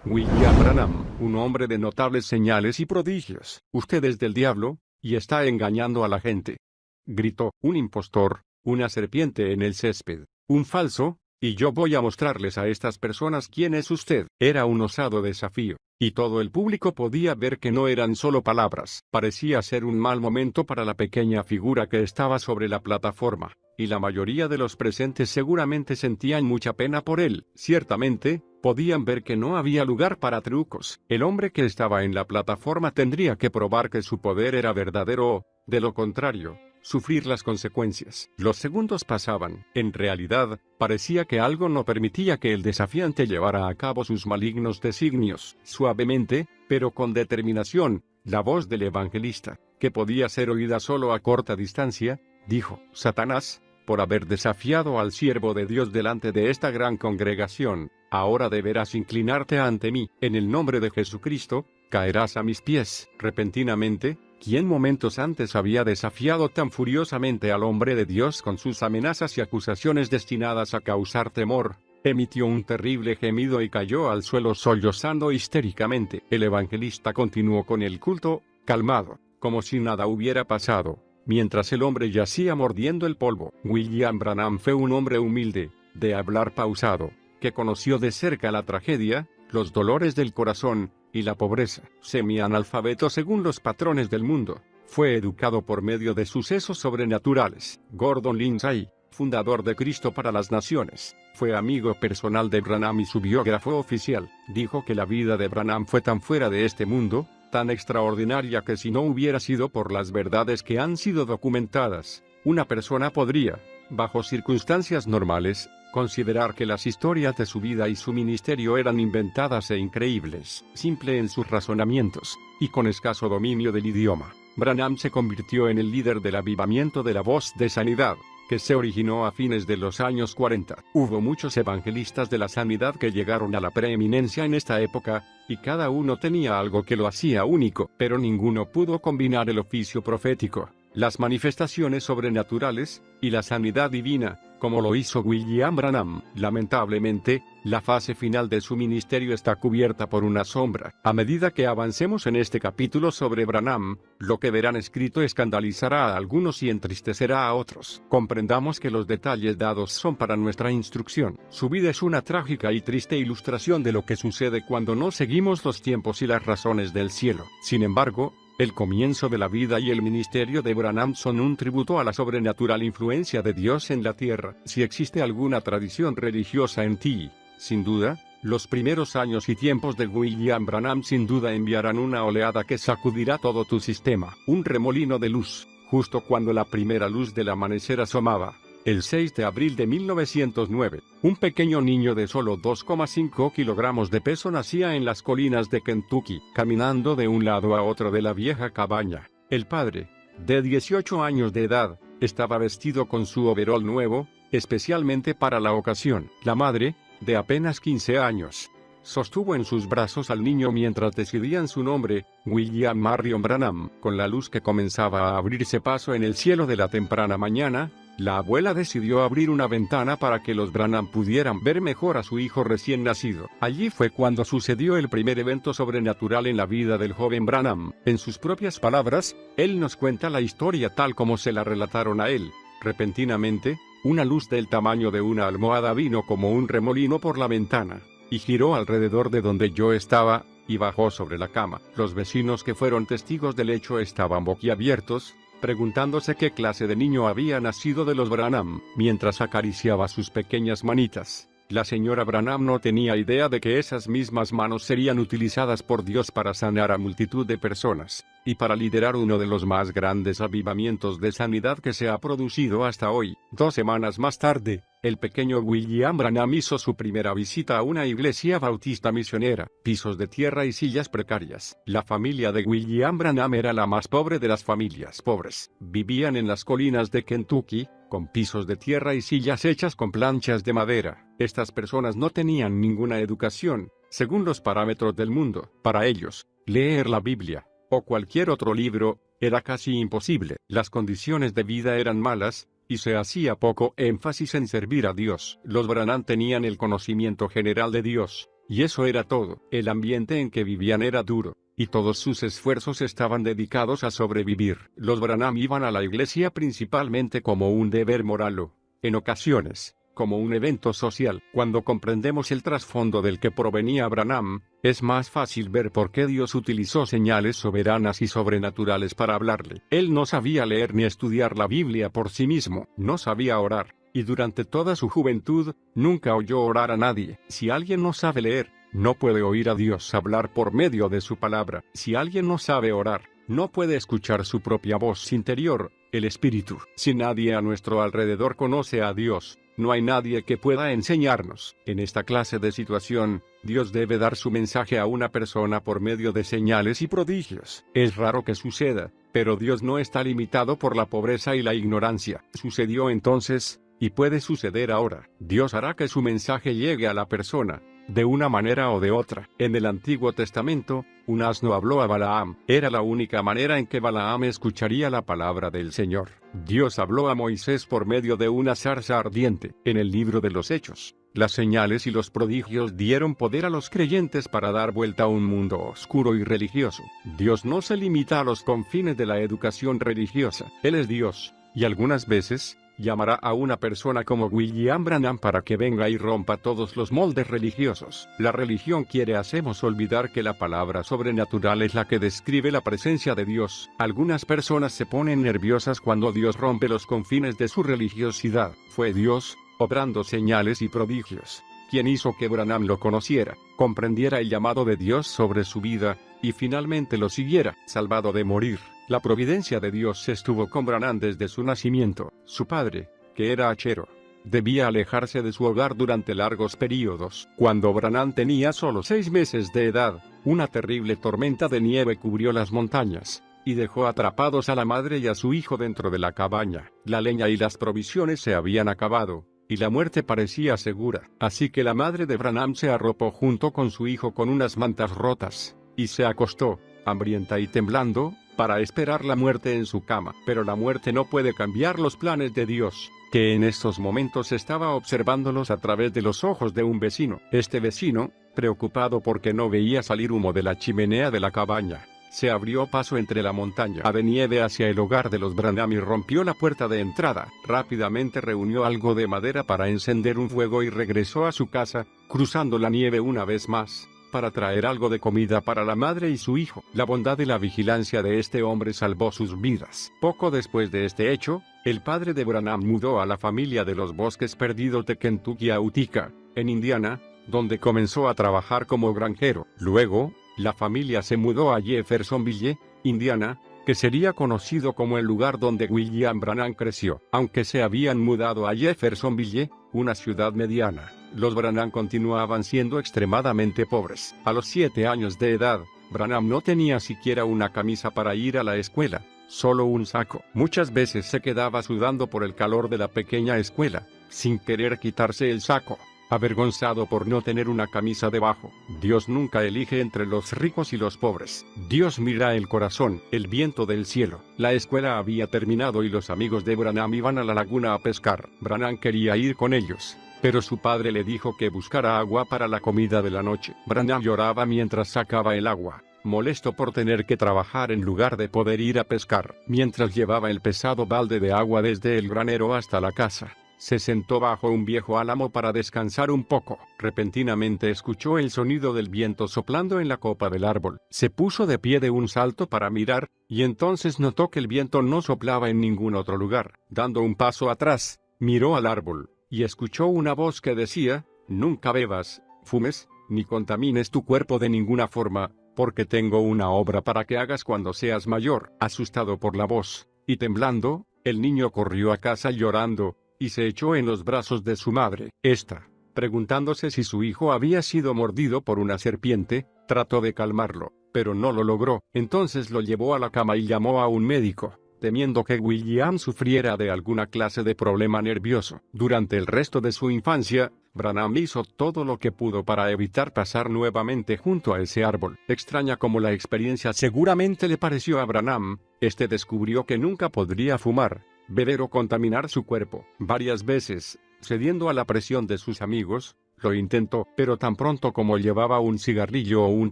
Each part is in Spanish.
William Branham, un hombre de notables señales y prodigios. Usted es del diablo, y está engañando a la gente. Gritó, un impostor, una serpiente en el césped, un falso, y yo voy a mostrarles a estas personas quién es usted. Era un osado desafío, y todo el público podía ver que no eran solo palabras. Parecía ser un mal momento para la pequeña figura que estaba sobre la plataforma, y la mayoría de los presentes seguramente sentían mucha pena por él. Ciertamente, podían ver que no había lugar para trucos. El hombre que estaba en la plataforma tendría que probar que su poder era verdadero o, de lo contrario, sufrir las consecuencias. Los segundos pasaban. En realidad, parecía que algo no permitía que el desafiante llevara a cabo sus malignos designios. Suavemente, pero con determinación, la voz del evangelista, que podía ser oída solo a corta distancia, dijo: Satanás, por haber desafiado al siervo de Dios delante de esta gran congregación, ahora deberás inclinarte ante mí. En el nombre de Jesucristo, caerás a mis pies. Repentinamente, quien momentos antes había desafiado tan furiosamente al hombre de Dios con sus amenazas y acusaciones destinadas a causar temor, emitió un terrible gemido y cayó al suelo sollozando histéricamente. El evangelista continuó con el culto, calmado, como si nada hubiera pasado, mientras el hombre yacía mordiendo el polvo. William Branham fue un hombre humilde, de hablar pausado, que conoció de cerca la tragedia, los dolores del corazón, y la pobreza. Semi-analfabeto según los patrones del mundo, fue educado por medio de sucesos sobrenaturales. Gordon Lindsay, fundador de Cristo para las Naciones, fue amigo personal de Branham y su biógrafo oficial, dijo que la vida de Branham fue tan fuera de este mundo, tan extraordinaria que si no hubiera sido por las verdades que han sido documentadas, una persona podría, bajo circunstancias normales, considerar que las historias de su vida y su ministerio eran inventadas e increíbles. Simple en sus razonamientos, y con escaso dominio del idioma, Branham se convirtió en el líder del avivamiento de la voz de sanidad, que se originó a fines de los años 40. Hubo muchos evangelistas de la sanidad que llegaron a la preeminencia en esta época, y cada uno tenía algo que lo hacía único, pero ninguno pudo combinar el oficio profético, las manifestaciones sobrenaturales, y la sanidad divina, como lo hizo William Branham. Lamentablemente, la fase final de su ministerio está cubierta por una sombra. A medida que avancemos en este capítulo sobre Branham, lo que verán escrito escandalizará a algunos y entristecerá a otros. Comprendamos que los detalles dados son para nuestra instrucción. Su vida es una trágica y triste ilustración de lo que sucede cuando no seguimos los tiempos y las razones del cielo. Sin embargo, el comienzo de la vida y el ministerio de Branham son un tributo a la sobrenatural influencia de Dios en la tierra. Si existe alguna tradición religiosa en ti, sin duda, los primeros años y tiempos de William Branham sin duda enviarán una oleada que sacudirá todo tu sistema. Un remolino de luz, justo cuando la primera luz del amanecer asomaba. El 6 de abril de 1909, un pequeño niño de solo 2,5 kilogramos de peso nacía en las colinas de Kentucky, caminando de un lado a otro de la vieja cabaña. El padre, de 18 años de edad, estaba vestido con su overol nuevo, especialmente para la ocasión. La madre, de apenas 15 años, sostuvo en sus brazos al niño mientras decidían su nombre, William Marion Branham. Con la luz que comenzaba a abrirse paso en el cielo de la temprana mañana, la abuela decidió abrir una ventana para que los Branham pudieran ver mejor a su hijo recién nacido. Allí fue cuando sucedió el primer evento sobrenatural en la vida del joven Branham. En sus propias palabras, él nos cuenta la historia tal como se la relataron a él. Repentinamente, una luz del tamaño de una almohada vino como un remolino por la ventana, y giró alrededor de donde yo estaba, y bajó sobre la cama. Los vecinos que fueron testigos del hecho estaban boquiabiertos, preguntándose qué clase de niño había nacido de los Branham, mientras acariciaba sus pequeñas manitas. La señora Branham no tenía idea de que esas mismas manos serían utilizadas por Dios para sanar a multitud de personas, y para liderar uno de los más grandes avivamientos de sanidad que se ha producido hasta hoy. 2 semanas más tarde, el pequeño William Branham hizo su primera visita a una iglesia bautista misionera. Pisos de tierra y sillas precarias. La familia de William Branham era la más pobre de las familias pobres. Vivían en las colinas de Kentucky, con pisos de tierra y sillas hechas con planchas de madera. Estas personas no tenían ninguna educación, según los parámetros del mundo. Para ellos, leer la Biblia, o cualquier otro libro, era casi imposible. Las condiciones de vida eran malas, y se hacía poco énfasis en servir a Dios. Los Branham tenían el conocimiento general de Dios, y eso era todo. El ambiente en que vivían era duro, y todos sus esfuerzos estaban dedicados a sobrevivir. Los Branham iban a la iglesia principalmente como un deber moral o, en ocasiones, como un evento social. Cuando comprendemos el trasfondo del que provenía Branham, es más fácil ver por qué Dios utilizó señales soberanas y sobrenaturales para hablarle. Él no sabía leer ni estudiar la Biblia por sí mismo, no sabía orar, y durante toda su juventud, nunca oyó orar a nadie. Si alguien no sabe leer, no puede oír a Dios hablar por medio de su palabra. Si alguien no sabe orar, no puede escuchar su propia voz interior, el Espíritu. Si nadie a nuestro alrededor conoce a Dios, no hay nadie que pueda enseñarnos. En esta clase de situación, Dios debe dar su mensaje a una persona por medio de señales y prodigios. Es raro que suceda, pero Dios no está limitado por la pobreza y la ignorancia. Sucedió entonces, y puede suceder ahora. Dios hará que su mensaje llegue a la persona, de una manera o de otra. En el Antiguo Testamento, un asno habló a Balaam. Era la única manera en que Balaam escucharía la palabra del Señor. Dios habló a Moisés por medio de una zarza ardiente. En el libro de los Hechos, las señales y los prodigios dieron poder a los creyentes para dar vuelta a un mundo oscuro y religioso. Dios no se limita a los confines de la educación religiosa. Él es Dios, y algunas veces llamará a una persona como William Branham para que venga y rompa todos los moldes religiosos. La religión quiere hacernos olvidar que la palabra sobrenatural es la que describe la presencia de Dios. Algunas personas se ponen nerviosas cuando Dios rompe los confines de su religiosidad. Fue Dios, obrando señales y prodigios, quien hizo que Branham lo conociera, comprendiera el llamado de Dios sobre su vida, y finalmente lo siguiera, salvado de morir. La providencia de Dios estuvo con Branham desde su nacimiento. Su padre, que era hachero, debía alejarse de su hogar durante largos períodos. Cuando Branham tenía solo 6 meses de edad, una terrible tormenta de nieve cubrió las montañas, y dejó atrapados a la madre y a su hijo dentro de la cabaña. La leña y las provisiones se habían acabado, y la muerte parecía segura. Así que la madre de Branham se arropó junto con su hijo con unas mantas rotas, y se acostó, hambrienta y temblando, para esperar la muerte en su cama. Pero la muerte no puede cambiar los planes de Dios, que en estos momentos estaba observándolos a través de los ojos de un vecino. Este vecino, preocupado porque no veía salir humo de la chimenea de la cabaña, se abrió paso entre la montaña de nieve hacia el hogar de los Branham y rompió la puerta de entrada. Rápidamente reunió algo de madera para encender un fuego y regresó a su casa, cruzando la nieve una vez más, para traer algo de comida para la madre y su hijo. La bondad y la vigilancia de este hombre salvó sus vidas. Poco después de este hecho, el padre de Branham mudó a la familia de los bosques perdidos de Kentucky a Utica, en Indiana, donde comenzó a trabajar como granjero. Luego, la familia se mudó a Jeffersonville, Indiana, que sería conocido como el lugar donde William Branham creció. Aunque se habían mudado a Jeffersonville, una ciudad mediana, los Branham continuaban siendo extremadamente pobres. A los 7 años de edad, Branham no tenía siquiera una camisa para ir a la escuela, solo un saco. Muchas veces se quedaba sudando por el calor de la pequeña escuela, sin querer quitarse el saco, avergonzado por no tener una camisa debajo. Dios nunca elige entre los ricos y los pobres. Dios mira el corazón, el viento del cielo. La escuela había terminado y los amigos de Branham iban a la laguna a pescar. Branham quería ir con ellos, pero su padre le dijo que buscara agua para la comida de la noche. Branham lloraba mientras sacaba el agua, molesto por tener que trabajar en lugar de poder ir a pescar. Mientras llevaba el pesado balde de agua desde el granero hasta la casa, se sentó bajo un viejo álamo para descansar un poco. Repentinamente escuchó el sonido del viento soplando en la copa del árbol. Se puso de pie de un salto para mirar, y entonces notó que el viento no soplaba en ningún otro lugar. Dando un paso atrás, miró al árbol, y escuchó una voz que decía: «Nunca bebas, fumes, ni contamines tu cuerpo de ninguna forma, porque tengo una obra para que hagas cuando seas mayor». Asustado por la voz, y temblando, el niño corrió a casa llorando, y se echó en los brazos de su madre. Esta, preguntándose si su hijo había sido mordido por una serpiente, trató de calmarlo, pero no lo logró. Entonces lo llevó a la cama y llamó a un médico, temiendo que William sufriera de alguna clase de problema nervioso. Durante el resto de su infancia, Branham hizo todo lo que pudo para evitar pasar nuevamente junto a ese árbol. Extraña como la experiencia seguramente le pareció a Branham, descubrió que nunca podría fumar, beber o contaminar su cuerpo. Varias veces, cediendo a la presión de sus amigos, Lo intentó, pero tan pronto como llevaba un cigarrillo o un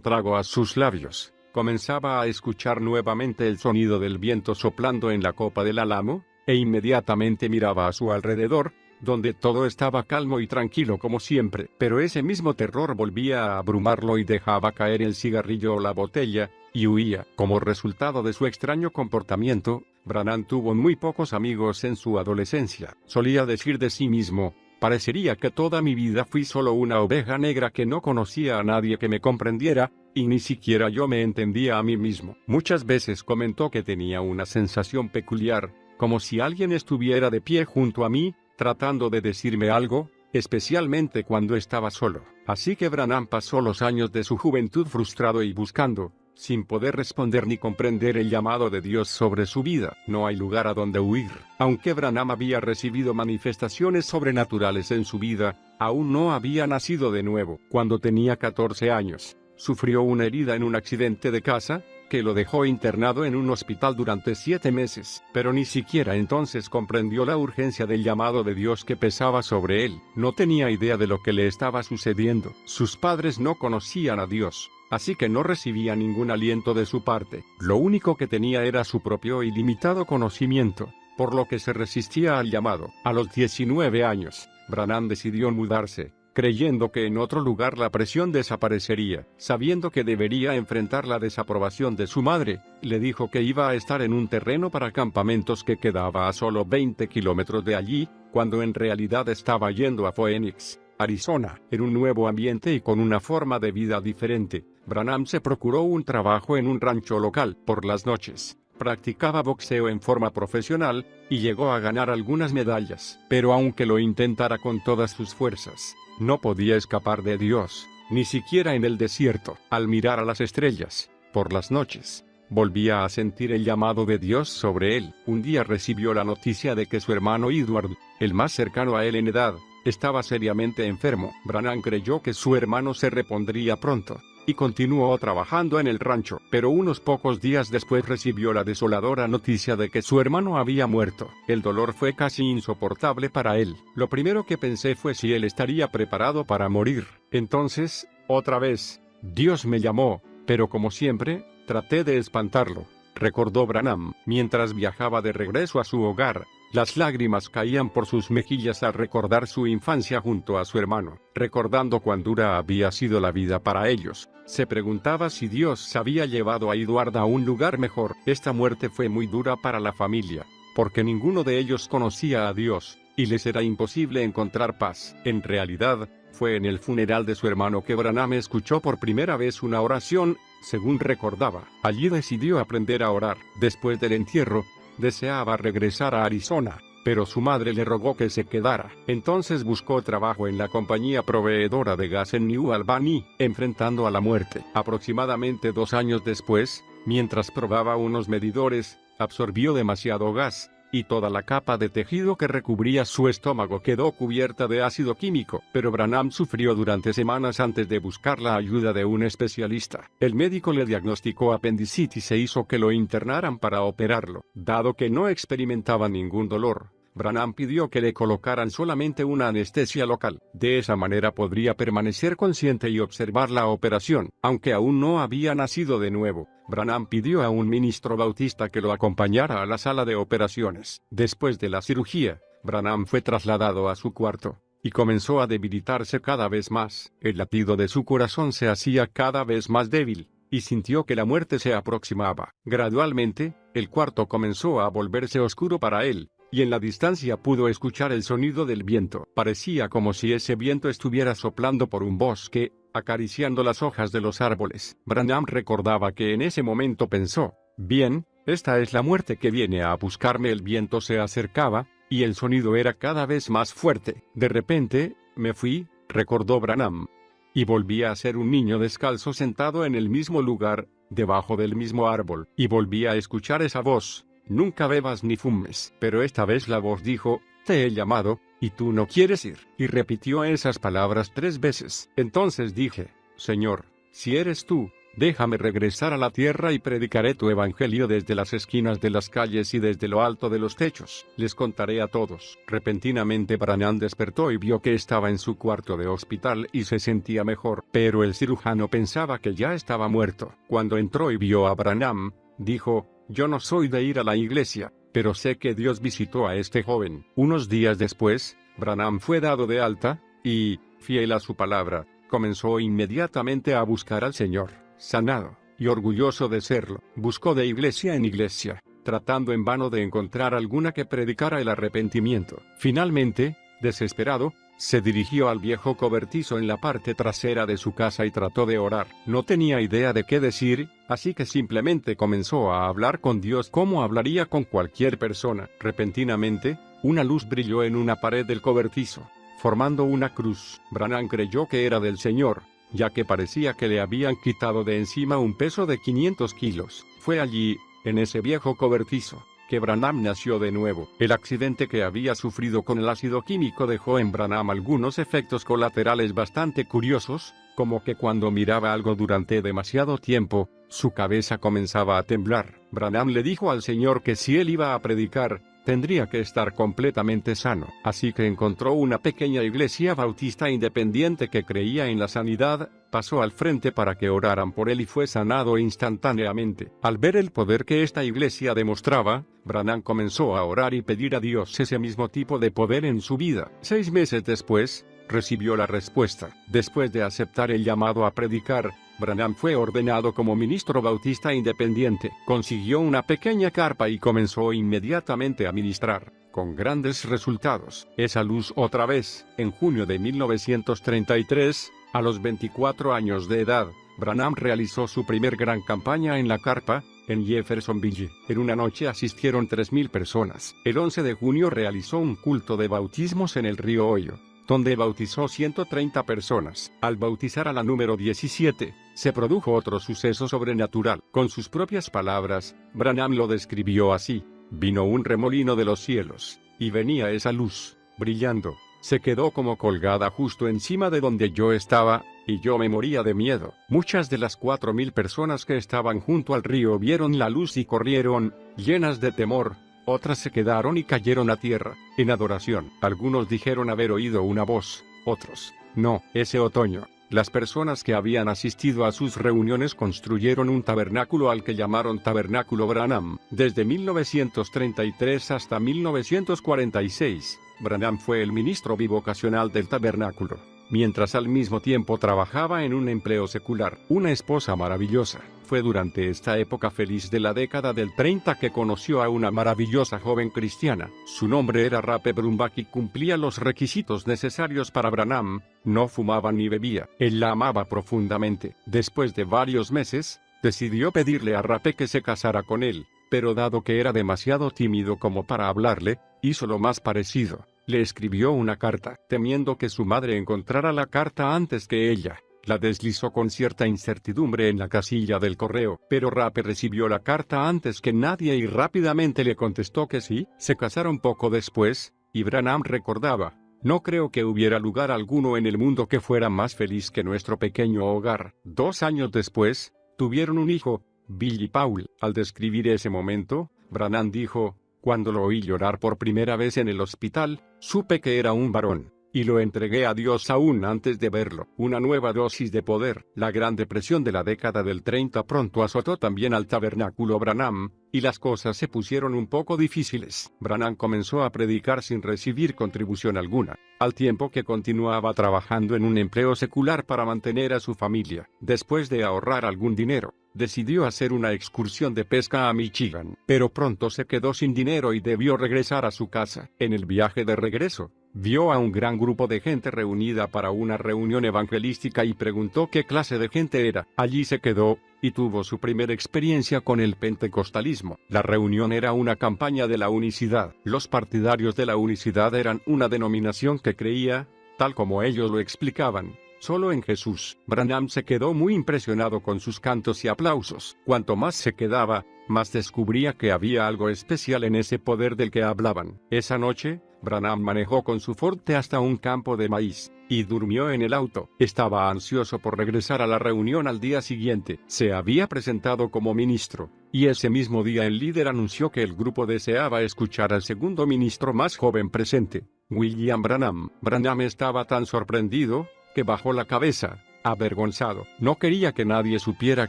trago a sus labios, comenzaba a escuchar nuevamente el sonido del viento soplando en la copa del álamo, e inmediatamente miraba a su alrededor, donde todo estaba calmo y tranquilo como siempre. Pero ese mismo terror volvía a abrumarlo y dejaba caer el cigarrillo o la botella, y huía. Como resultado de su extraño comportamiento, Branham tuvo muy pocos amigos en su adolescencia. Solía decir de sí mismo: parecería que toda mi vida fui solo una oveja negra que no conocía a nadie que me comprendiera, y ni siquiera yo me entendía a mí mismo. Muchas veces comentó que tenía una sensación peculiar, como si alguien estuviera de pie junto a mí, tratando de decirme algo, especialmente cuando estaba solo. Así que Branham pasó los años de su juventud frustrado y buscando, sin poder responder ni comprender el llamado de Dios sobre su vida. No hay lugar a donde huir. Aunque Branham había recibido manifestaciones sobrenaturales en su vida, aún no había nacido de nuevo. Cuando tenía 14 años, sufrió una herida en un accidente de casa, que lo dejó internado en un hospital durante 7 meses, pero ni siquiera entonces comprendió la urgencia del llamado de Dios que pesaba sobre él. No tenía idea de lo que le estaba sucediendo. Sus padres no conocían a Dios, así que no recibía ningún aliento de su parte. Lo único que tenía era su propio y limitado conocimiento, por lo que se resistía al llamado. A los 19 años, Branham decidió mudarse, creyendo que en otro lugar la presión desaparecería. Sabiendo que debería enfrentar la desaprobación de su madre, le dijo que iba a estar en un terreno para campamentos que quedaba a solo 20 kilómetros de allí, cuando en realidad estaba yendo a Phoenix, Arizona, en un nuevo ambiente y con una forma de vida diferente. Branham se procuró un trabajo en un rancho local por las noches. Practicaba boxeo en forma profesional, y llegó a ganar algunas medallas. Pero aunque lo intentara con todas sus fuerzas, no podía escapar de Dios, ni siquiera en el desierto. Al mirar a las estrellas, por las noches, volvía a sentir el llamado de Dios sobre él. Un día recibió la noticia de que su hermano Edward, el más cercano a él en edad, estaba seriamente enfermo. Branham creyó que su hermano se repondría pronto, y continuó trabajando en el rancho. Pero unos pocos días después recibió la desoladora noticia de que su hermano había muerto. El dolor fue casi insoportable para él. Lo primero que pensé fue si él estaría preparado para morir. Entonces, otra vez, Dios me llamó, pero como siempre, traté de espantarlo, recordó Branham. Mientras viajaba de regreso a su hogar, las lágrimas caían por sus mejillas al recordar su infancia junto a su hermano. Recordando cuán dura había sido la vida para ellos, se preguntaba si Dios había llevado a Edward a un lugar mejor. Esta muerte fue muy dura para la familia, porque ninguno de ellos conocía a Dios, y les era imposible encontrar paz. En realidad, fue en el funeral de su hermano que Branham escuchó por primera vez una oración, según recordaba. Allí decidió aprender a orar. Después del entierro, deseaba regresar a Arizona, pero su madre le rogó que se quedara. Entonces buscó trabajo en la compañía proveedora de gas en New Albany, enfrentando a la muerte. Aproximadamente 2 años después, mientras probaba unos medidores, absorbió demasiado gas, y toda la capa de tejido que recubría su estómago quedó cubierta de ácido químico. Pero Branham sufrió durante semanas antes de buscar la ayuda de un especialista. El médico le diagnosticó apendicitis e hizo que lo internaran para operarlo. Dado que no experimentaba ningún dolor, Branham pidió que le colocaran solamente una anestesia local. De esa manera podría permanecer consciente y observar la operación. Aunque aún no había nacido de nuevo, Branham pidió a un ministro bautista que lo acompañara a la sala de operaciones. Después de la cirugía, Branham fue trasladado a su cuarto, y comenzó a debilitarse cada vez más. El latido de su corazón se hacía cada vez más débil, y sintió que la muerte se aproximaba. Gradualmente, el cuarto comenzó a volverse oscuro para él, y en la distancia pudo escuchar el sonido del viento. Parecía como si ese viento estuviera soplando por un bosque, acariciando las hojas de los árboles. Branham recordaba que en ese momento pensó: bien, esta es la muerte que viene a buscarme. El viento se acercaba, y el sonido era cada vez más fuerte. De repente, me fui, recordó Branham, y volví a ser un niño descalzo sentado en el mismo lugar, debajo del mismo árbol, y volví a escuchar esa voz: nunca bebas ni fumes. Pero esta vez la voz dijo: te he llamado, y tú no quieres ir. Y repitió esas palabras 3 veces. Entonces dije: Señor, si eres tú, déjame regresar a la tierra y predicaré tu evangelio desde las esquinas de las calles y desde lo alto de los techos. Les contaré a todos. Repentinamente Branham despertó y vio que estaba en su cuarto de hospital y se sentía mejor, pero el cirujano pensaba que ya estaba muerto. Cuando entró y vio a Branham, dijo: yo no soy de ir a la iglesia, pero sé que Dios visitó a este joven. Unos días después, Branham fue dado de alta, y, fiel a su palabra, comenzó inmediatamente a buscar al Señor. Sanado, y orgulloso de serlo, buscó de iglesia en iglesia, tratando en vano de encontrar alguna que predicara el arrepentimiento. Finalmente, desesperado, se dirigió al viejo cobertizo en la parte trasera de su casa y trató de orar. No tenía idea de qué decir, así que simplemente comenzó a hablar con Dios como hablaría con cualquier persona. Repentinamente, una luz brilló en una pared del cobertizo, formando una cruz. Branham creyó que era del Señor, ya que parecía que le habían quitado de encima un peso de 500 kilos. Fue allí, en ese viejo cobertizo, que Branham nació de nuevo. El accidente que había sufrido con el ácido químico dejó en Branham algunos efectos colaterales bastante curiosos, como que cuando miraba algo durante demasiado tiempo, su cabeza comenzaba a temblar. Branham le dijo al Señor que si él iba a predicar, tendría que estar completamente sano. Así que encontró una pequeña iglesia bautista independiente que creía en la sanidad, pasó al frente para que oraran por él y fue sanado instantáneamente. Al ver el poder que esta iglesia demostraba, Branham comenzó a orar y pedir a Dios ese mismo tipo de poder en su vida. 6 meses después, recibió la respuesta. Después de aceptar el llamado a predicar, Branham fue ordenado como ministro bautista independiente. Consiguió una pequeña carpa y comenzó inmediatamente a ministrar, con grandes resultados. Esa luz otra vez. En junio de 1933, a los 24 años de edad, Branham realizó su primer gran campaña en la carpa, en Jeffersonville. En una noche asistieron 3,000 personas. El 11 de junio realizó un culto de bautismos en el río Hoyo, donde bautizó 130 personas. Al bautizar a la número 17, se produjo otro suceso sobrenatural. Con sus propias palabras, Branham lo describió así: vino un remolino de los cielos, y venía esa luz, brillando, se quedó como colgada justo encima de donde yo estaba, y yo me moría de miedo. Muchas de las 4,000 personas que estaban junto al río vieron la luz y corrieron, llenas de temor. Otras se quedaron y cayeron a tierra, en adoración. Algunos dijeron haber oído una voz, otros, no. Ese otoño, las personas que habían asistido a sus reuniones construyeron un tabernáculo al que llamaron Tabernáculo Branham. Desde 1933 hasta 1946, Branham fue el ministro bivocacional del tabernáculo, mientras al mismo tiempo trabajaba en un empleo secular. Una esposa maravillosa. Fue durante esta época feliz de la década del 30 que conoció a una maravillosa joven cristiana. Su nombre era Rape Brumbach y cumplía los requisitos necesarios para Branham. No fumaba ni bebía. Él la amaba profundamente. Después de varios meses, decidió pedirle a Rape que se casara con él, pero dado que era demasiado tímido como para hablarle, hizo lo más parecido. Le escribió una carta, temiendo que su madre encontrara la carta antes que ella. La deslizó con cierta incertidumbre en la casilla del correo, pero Rape recibió la carta antes que nadie y rápidamente le contestó que sí. Se casaron poco después, y Branham recordaba: no creo que hubiera lugar alguno en el mundo que fuera más feliz que nuestro pequeño hogar. 2 años después, tuvieron un hijo, Billy Paul. Al describir ese momento, Branham dijo: cuando lo oí llorar por primera vez en el hospital, supe que era un varón, y lo entregué a Dios aún antes de verlo. Una nueva dosis de poder. La Gran Depresión de la década del 30 pronto azotó también al tabernáculo Branham, y las cosas se pusieron un poco difíciles. Branham comenzó a predicar sin recibir contribución alguna, al tiempo que continuaba trabajando en un empleo secular para mantener a su familia. Después de ahorrar algún dinero, decidió hacer una excursión de pesca a Michigan, pero pronto se quedó sin dinero y debió regresar a su casa. En el viaje de regreso, vio a un gran grupo de gente reunida para una reunión evangelística y preguntó qué clase de gente era. Allí se quedó, y tuvo su primera experiencia con el pentecostalismo. La reunión era una campaña de la unicidad. Los partidarios de la unicidad eran una denominación que creía, tal como ellos lo explicaban, solo en Jesús. Branham se quedó muy impresionado con sus cantos y aplausos. Cuanto más se quedaba, más descubría que había algo especial en ese poder del que hablaban. Esa noche, Branham manejó con su Forte hasta un campo de maíz, y durmió en el auto. Estaba ansioso por regresar a la reunión al día siguiente. Se había presentado como ministro, y ese mismo día el líder anunció que el grupo deseaba escuchar al segundo ministro más joven presente, William Branham. Branham estaba tan sorprendido, que bajó la cabeza, avergonzado. No quería que nadie supiera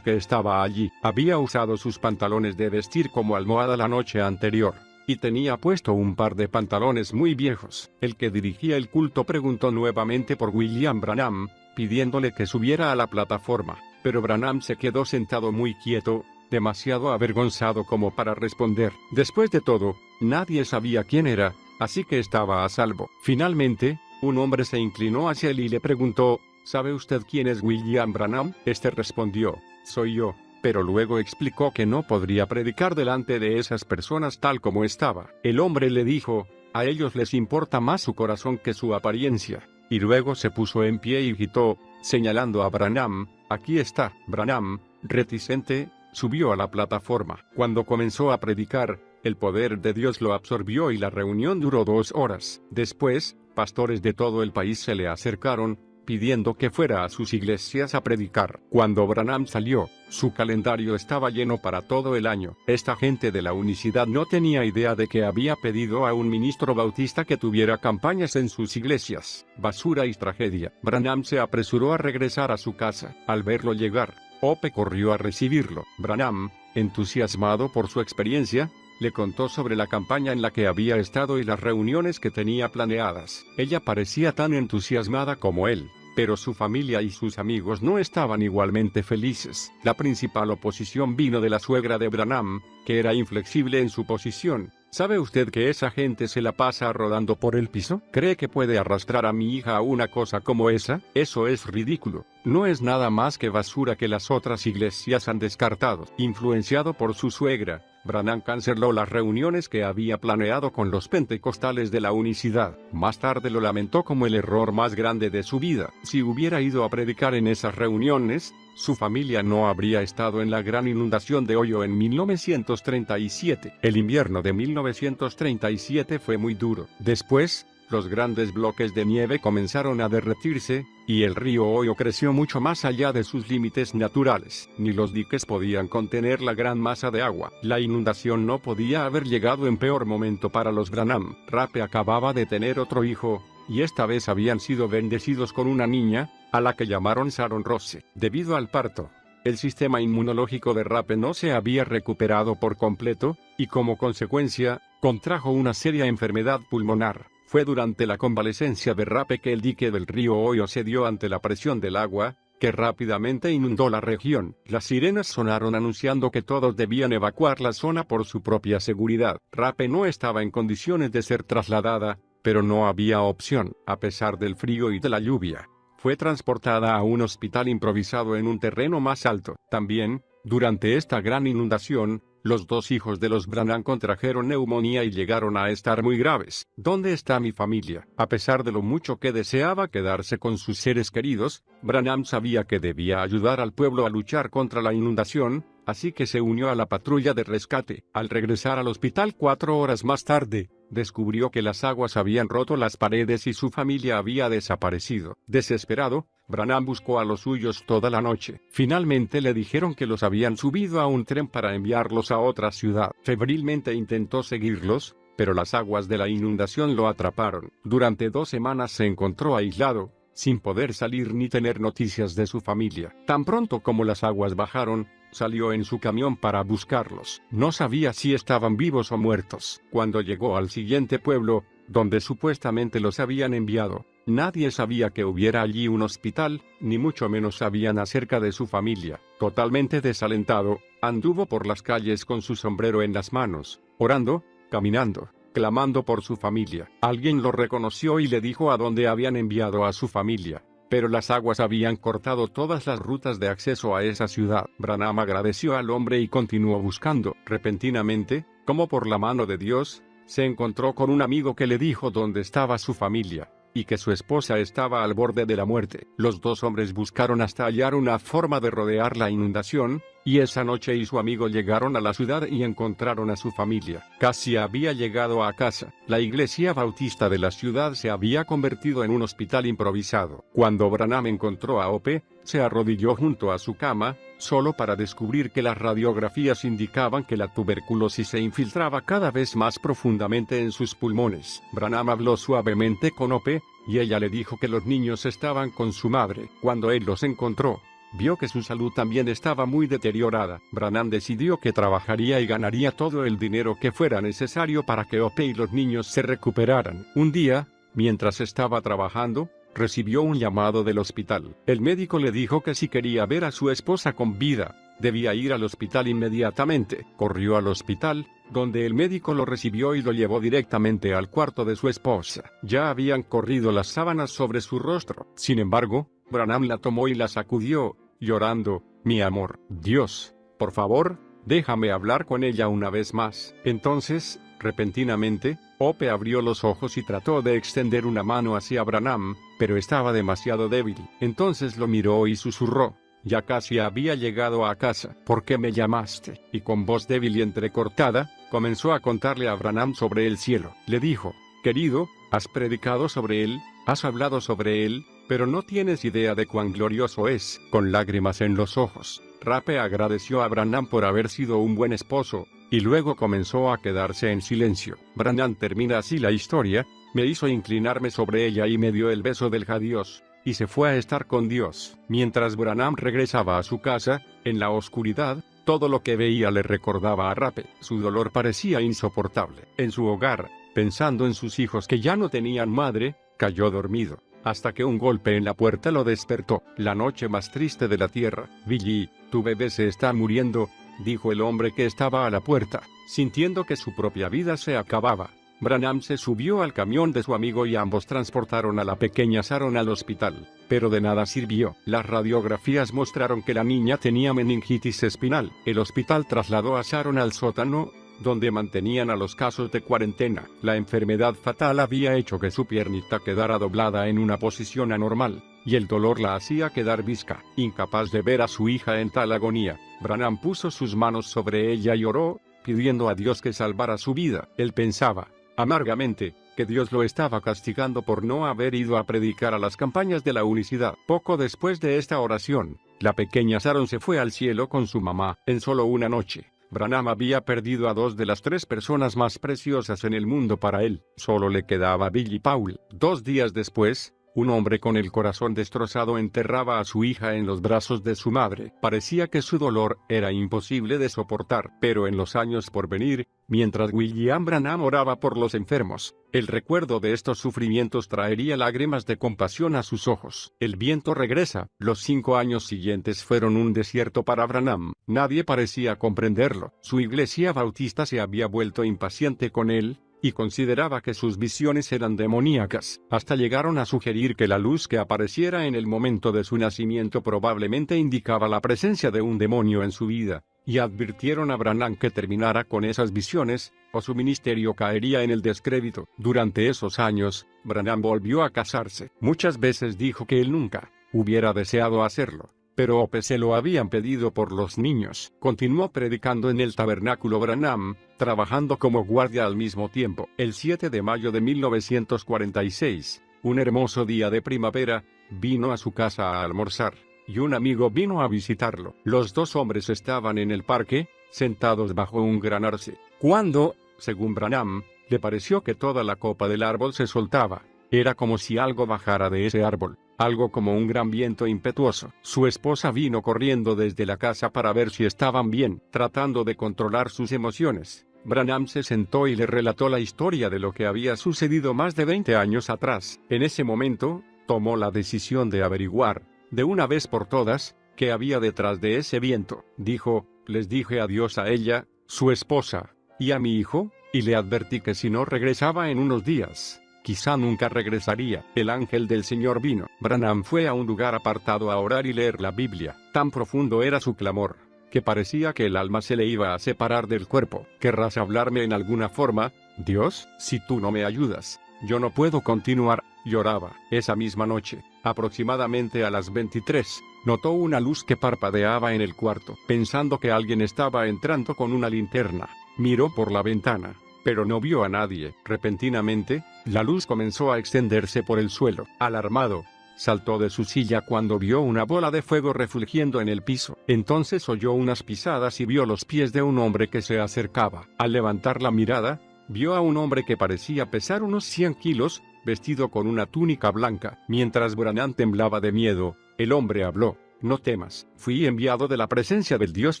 que estaba allí. Había usado sus pantalones de vestir como almohada la noche anterior, y tenía puesto un par de pantalones muy viejos. El que dirigía el culto preguntó nuevamente por William Branham, pidiéndole que subiera a la plataforma, pero Branham se quedó sentado muy quieto, demasiado avergonzado como para responder. Después de todo, nadie sabía quién era, así que estaba a salvo. Finalmente, un hombre se inclinó hacia él y le preguntó: ¿Sabe usted quién es William Branham? Este respondió: soy yo. Pero luego explicó que no podría predicar delante de esas personas tal como estaba. El hombre le dijo: a ellos les importa más su corazón que su apariencia. Y luego se puso en pie y gritó, señalando a Branham: aquí está. Branham, reticente, subió a la plataforma. Cuando comenzó a predicar, el poder de Dios lo absorbió y la reunión duró 2 horas. Después, pastores de todo el país se le acercaron, pidiendo que fuera a sus iglesias a predicar. Cuando Branham salió, su calendario estaba lleno para todo el año. Esta gente de la unicidad no tenía idea de que había pedido a un ministro bautista que tuviera campañas en sus iglesias. Basura y tragedia. Branham se apresuró a regresar a su casa. Al verlo llegar, Hope corrió a recibirlo. Branham, entusiasmado por su experiencia, le contó sobre la campaña en la que había estado y las reuniones que tenía planeadas. Ella parecía tan entusiasmada como él, pero su familia y sus amigos no estaban igualmente felices. La principal oposición vino de la suegra de Branham, que era inflexible en su posición. ¿Sabe usted que esa gente se la pasa rodando por el piso? ¿Cree que puede arrastrar a mi hija a una cosa como esa? Eso es ridículo. No es nada más que basura que las otras iglesias han descartado. Influenciado por su suegra, Branham canceló las reuniones que había planeado con los pentecostales de la unicidad. Más tarde lo lamentó como el error más grande de su vida. Si hubiera ido a predicar en esas reuniones, su familia no habría estado en la gran inundación de Ohio en 1937. El invierno de 1937 fue muy duro. Después, los grandes bloques de nieve comenzaron a derretirse, y el río Ohio creció mucho más allá de sus límites naturales. Ni los diques podían contener la gran masa de agua. La inundación no podía haber llegado en peor momento para los Branham. Rape acababa de tener otro hijo, y esta vez habían sido bendecidos con una niña, a la que llamaron Sharon Rose. Debido al parto, el sistema inmunológico de Rape no se había recuperado por completo, y como consecuencia, contrajo una seria enfermedad pulmonar. Fue durante la convalecencia de Rape que el dique del río Ohio cedió ante la presión del agua, que rápidamente inundó la región. Las sirenas sonaron anunciando que todos debían evacuar la zona por su propia seguridad. Rape no estaba en condiciones de ser trasladada, pero no había opción. A pesar del frío y de la lluvia, fue transportada a un hospital improvisado en un terreno más alto. También, durante esta gran inundación, los 2 hijos de los Branham contrajeron neumonía y llegaron a estar muy graves. ¿Dónde está mi familia? A pesar de lo mucho que deseaba quedarse con sus seres queridos, Branham sabía que debía ayudar al pueblo a luchar contra la inundación, así que se unió a la patrulla de rescate. Al regresar al hospital 4 horas más tarde, descubrió que las aguas habían roto las paredes y su familia había desaparecido. Desesperado, Branham buscó a los suyos toda la noche. Finalmente le dijeron que los habían subido a un tren para enviarlos a otra ciudad. Febrilmente intentó seguirlos, pero las aguas de la inundación lo atraparon. Durante 2 semanas se encontró aislado, sin poder salir ni tener noticias de su familia. Tan pronto como las aguas bajaron, salió en su camión para buscarlos. No sabía si estaban vivos o muertos. Cuando llegó al siguiente pueblo, donde supuestamente los habían enviado, nadie sabía que hubiera allí un hospital, ni mucho menos sabían acerca de su familia. Totalmente desalentado, anduvo por las calles con su sombrero en las manos, orando, caminando, clamando por su familia. Alguien lo reconoció y le dijo a dónde habían enviado a su familia, pero las aguas habían cortado todas las rutas de acceso a esa ciudad. Branham agradeció al hombre y continuó buscando. Repentinamente, como por la mano de Dios, se encontró con un amigo que le dijo dónde estaba su familia. y que su esposa estaba al borde de la muerte. Los dos hombres buscaron hasta hallar una forma de rodear la inundación, y esa noche y su amigo llegaron a la ciudad y encontraron a su familia. Casi había llegado a casa. La iglesia bautista de la ciudad se había convertido en un hospital improvisado. Cuando Branham encontró a Ope, se arrodilló junto a su cama, solo para descubrir que las radiografías indicaban que la tuberculosis se infiltraba cada vez más profundamente en sus pulmones. Branham habló suavemente con Ope, y ella le dijo que los niños estaban con su madre. Cuando él los encontró, vio que su salud también estaba muy deteriorada. Branham decidió que trabajaría y ganaría todo el dinero que fuera necesario para que Ope y los niños se recuperaran. Un día, mientras estaba trabajando, recibió un llamado del hospital. El médico le dijo que si quería ver a su esposa con vida, debía ir al hospital inmediatamente. Corrió al hospital, donde el médico lo recibió y lo llevó directamente al cuarto de su esposa. Ya habían corrido las sábanas sobre su rostro. Sin embargo, Branham la tomó y la sacudió, llorando: «Mi amor, Dios, por favor, déjame hablar con ella una vez más». Entonces, repentinamente, Ope abrió los ojos y trató de extender una mano hacia Branham, pero estaba demasiado débil. Entonces lo miró y susurró: «Ya casi había llegado a casa. ¿Por qué me llamaste?». Y con voz débil y entrecortada, comenzó a contarle a Branham sobre el cielo. Le dijo: «Querido, has predicado sobre él, has hablado sobre él, pero no tienes idea de cuán glorioso es». Con lágrimas en los ojos, Rape agradeció a Branham por haber sido un buen esposo, y luego comenzó a quedarse en silencio. Branham termina así la historia: «Me hizo inclinarme sobre ella y me dio el beso del adiós, y se fue a estar con Dios». Mientras Branham regresaba a su casa, en la oscuridad, todo lo que veía le recordaba a Rape. Su dolor parecía insoportable. En su hogar, pensando en sus hijos que ya no tenían madre, cayó dormido, hasta que un golpe en la puerta lo despertó. La noche más triste de la tierra. «Billy, tu bebé se está muriendo», dijo el hombre que estaba a la puerta, sintiendo que su propia vida se acababa. Branham se subió al camión de su amigo y ambos transportaron a la pequeña Sharon al hospital, pero de nada sirvió. Las radiografías mostraron que la niña tenía meningitis espinal. El hospital trasladó a Sharon al sótano, donde mantenían a los casos de cuarentena. La enfermedad fatal había hecho que su piernita quedara doblada en una posición anormal, y el dolor la hacía quedar visca. Incapaz de ver a su hija en tal agonía, Branham puso sus manos sobre ella y oró, pidiendo a Dios que salvara su vida. Él pensaba, amargamente, que Dios lo estaba castigando por no haber ido a predicar a las campañas de la unicidad. Poco después de esta oración, la pequeña Sharon se fue al cielo con su mamá. En solo una noche, Branham había perdido a 2 de las 3 personas más preciosas en el mundo para él. Solo le quedaba Billy Paul. 2 días después, un hombre con el corazón destrozado enterraba a su hija en los brazos de su madre. Parecía que su dolor era imposible de soportar, pero en los años por venir, mientras William Branham oraba por los enfermos, el recuerdo de estos sufrimientos traería lágrimas de compasión a sus ojos. El viento regresa. Los 5 años siguientes fueron un desierto para Branham. Nadie parecía comprenderlo. Su iglesia bautista se había vuelto impaciente con él, y consideraba que sus visiones eran demoníacas. Hasta llegaron a sugerir que la luz que apareciera en el momento de su nacimiento probablemente indicaba la presencia de un demonio en su vida, y advirtieron a Branham que terminara con esas visiones, o su ministerio caería en el descrédito. Durante esos años, Branham volvió a casarse. Muchas veces dijo que él nunca hubiera deseado hacerlo, pero Ope se lo habían pedido por los niños. Continuó predicando en el tabernáculo Branham, trabajando como guardia al mismo tiempo. El 7 de mayo de 1946, un hermoso día de primavera, vino a su casa a almorzar, y un amigo vino a visitarlo. Los 2 hombres estaban en el parque, sentados bajo un gran arce, cuando, según Branham, le pareció que toda la copa del árbol se soltaba. Era como si algo bajara de ese árbol, algo como un gran viento impetuoso. Su esposa vino corriendo desde la casa para ver si estaban bien. Tratando de controlar sus emociones, Branham se sentó y le relató la historia de lo que había sucedido más de 20 años atrás. En ese momento, tomó la decisión de averiguar, de una vez por todas, qué había detrás de ese viento. Dijo: «Les dije adiós a ella, su esposa, y a mi hijo, y le advertí que si no regresaba en unos días, quizá nunca regresaría». El ángel del Señor vino. Branham fue a un lugar apartado a orar y leer la Biblia. Tan profundo era su clamor, que parecía que el alma se le iba a separar del cuerpo. «¿Querrás hablarme en alguna forma, Dios? Si tú no me ayudas, yo no puedo continuar». Lloraba. Esa misma noche, aproximadamente a las 23, notó una luz que parpadeaba en el cuarto. Pensando que alguien estaba entrando con una linterna, miró por la ventana, pero no vio a nadie. Repentinamente, la luz comenzó a extenderse por el suelo. Alarmado, saltó de su silla cuando vio una bola de fuego refulgiendo en el piso. Entonces oyó unas pisadas y vio los pies de un hombre que se acercaba. Al levantar la mirada, vio a un hombre que parecía pesar unos 100 kilos, vestido con una túnica blanca. Mientras Branham temblaba de miedo, el hombre habló: no temas, fui enviado de la presencia del Dios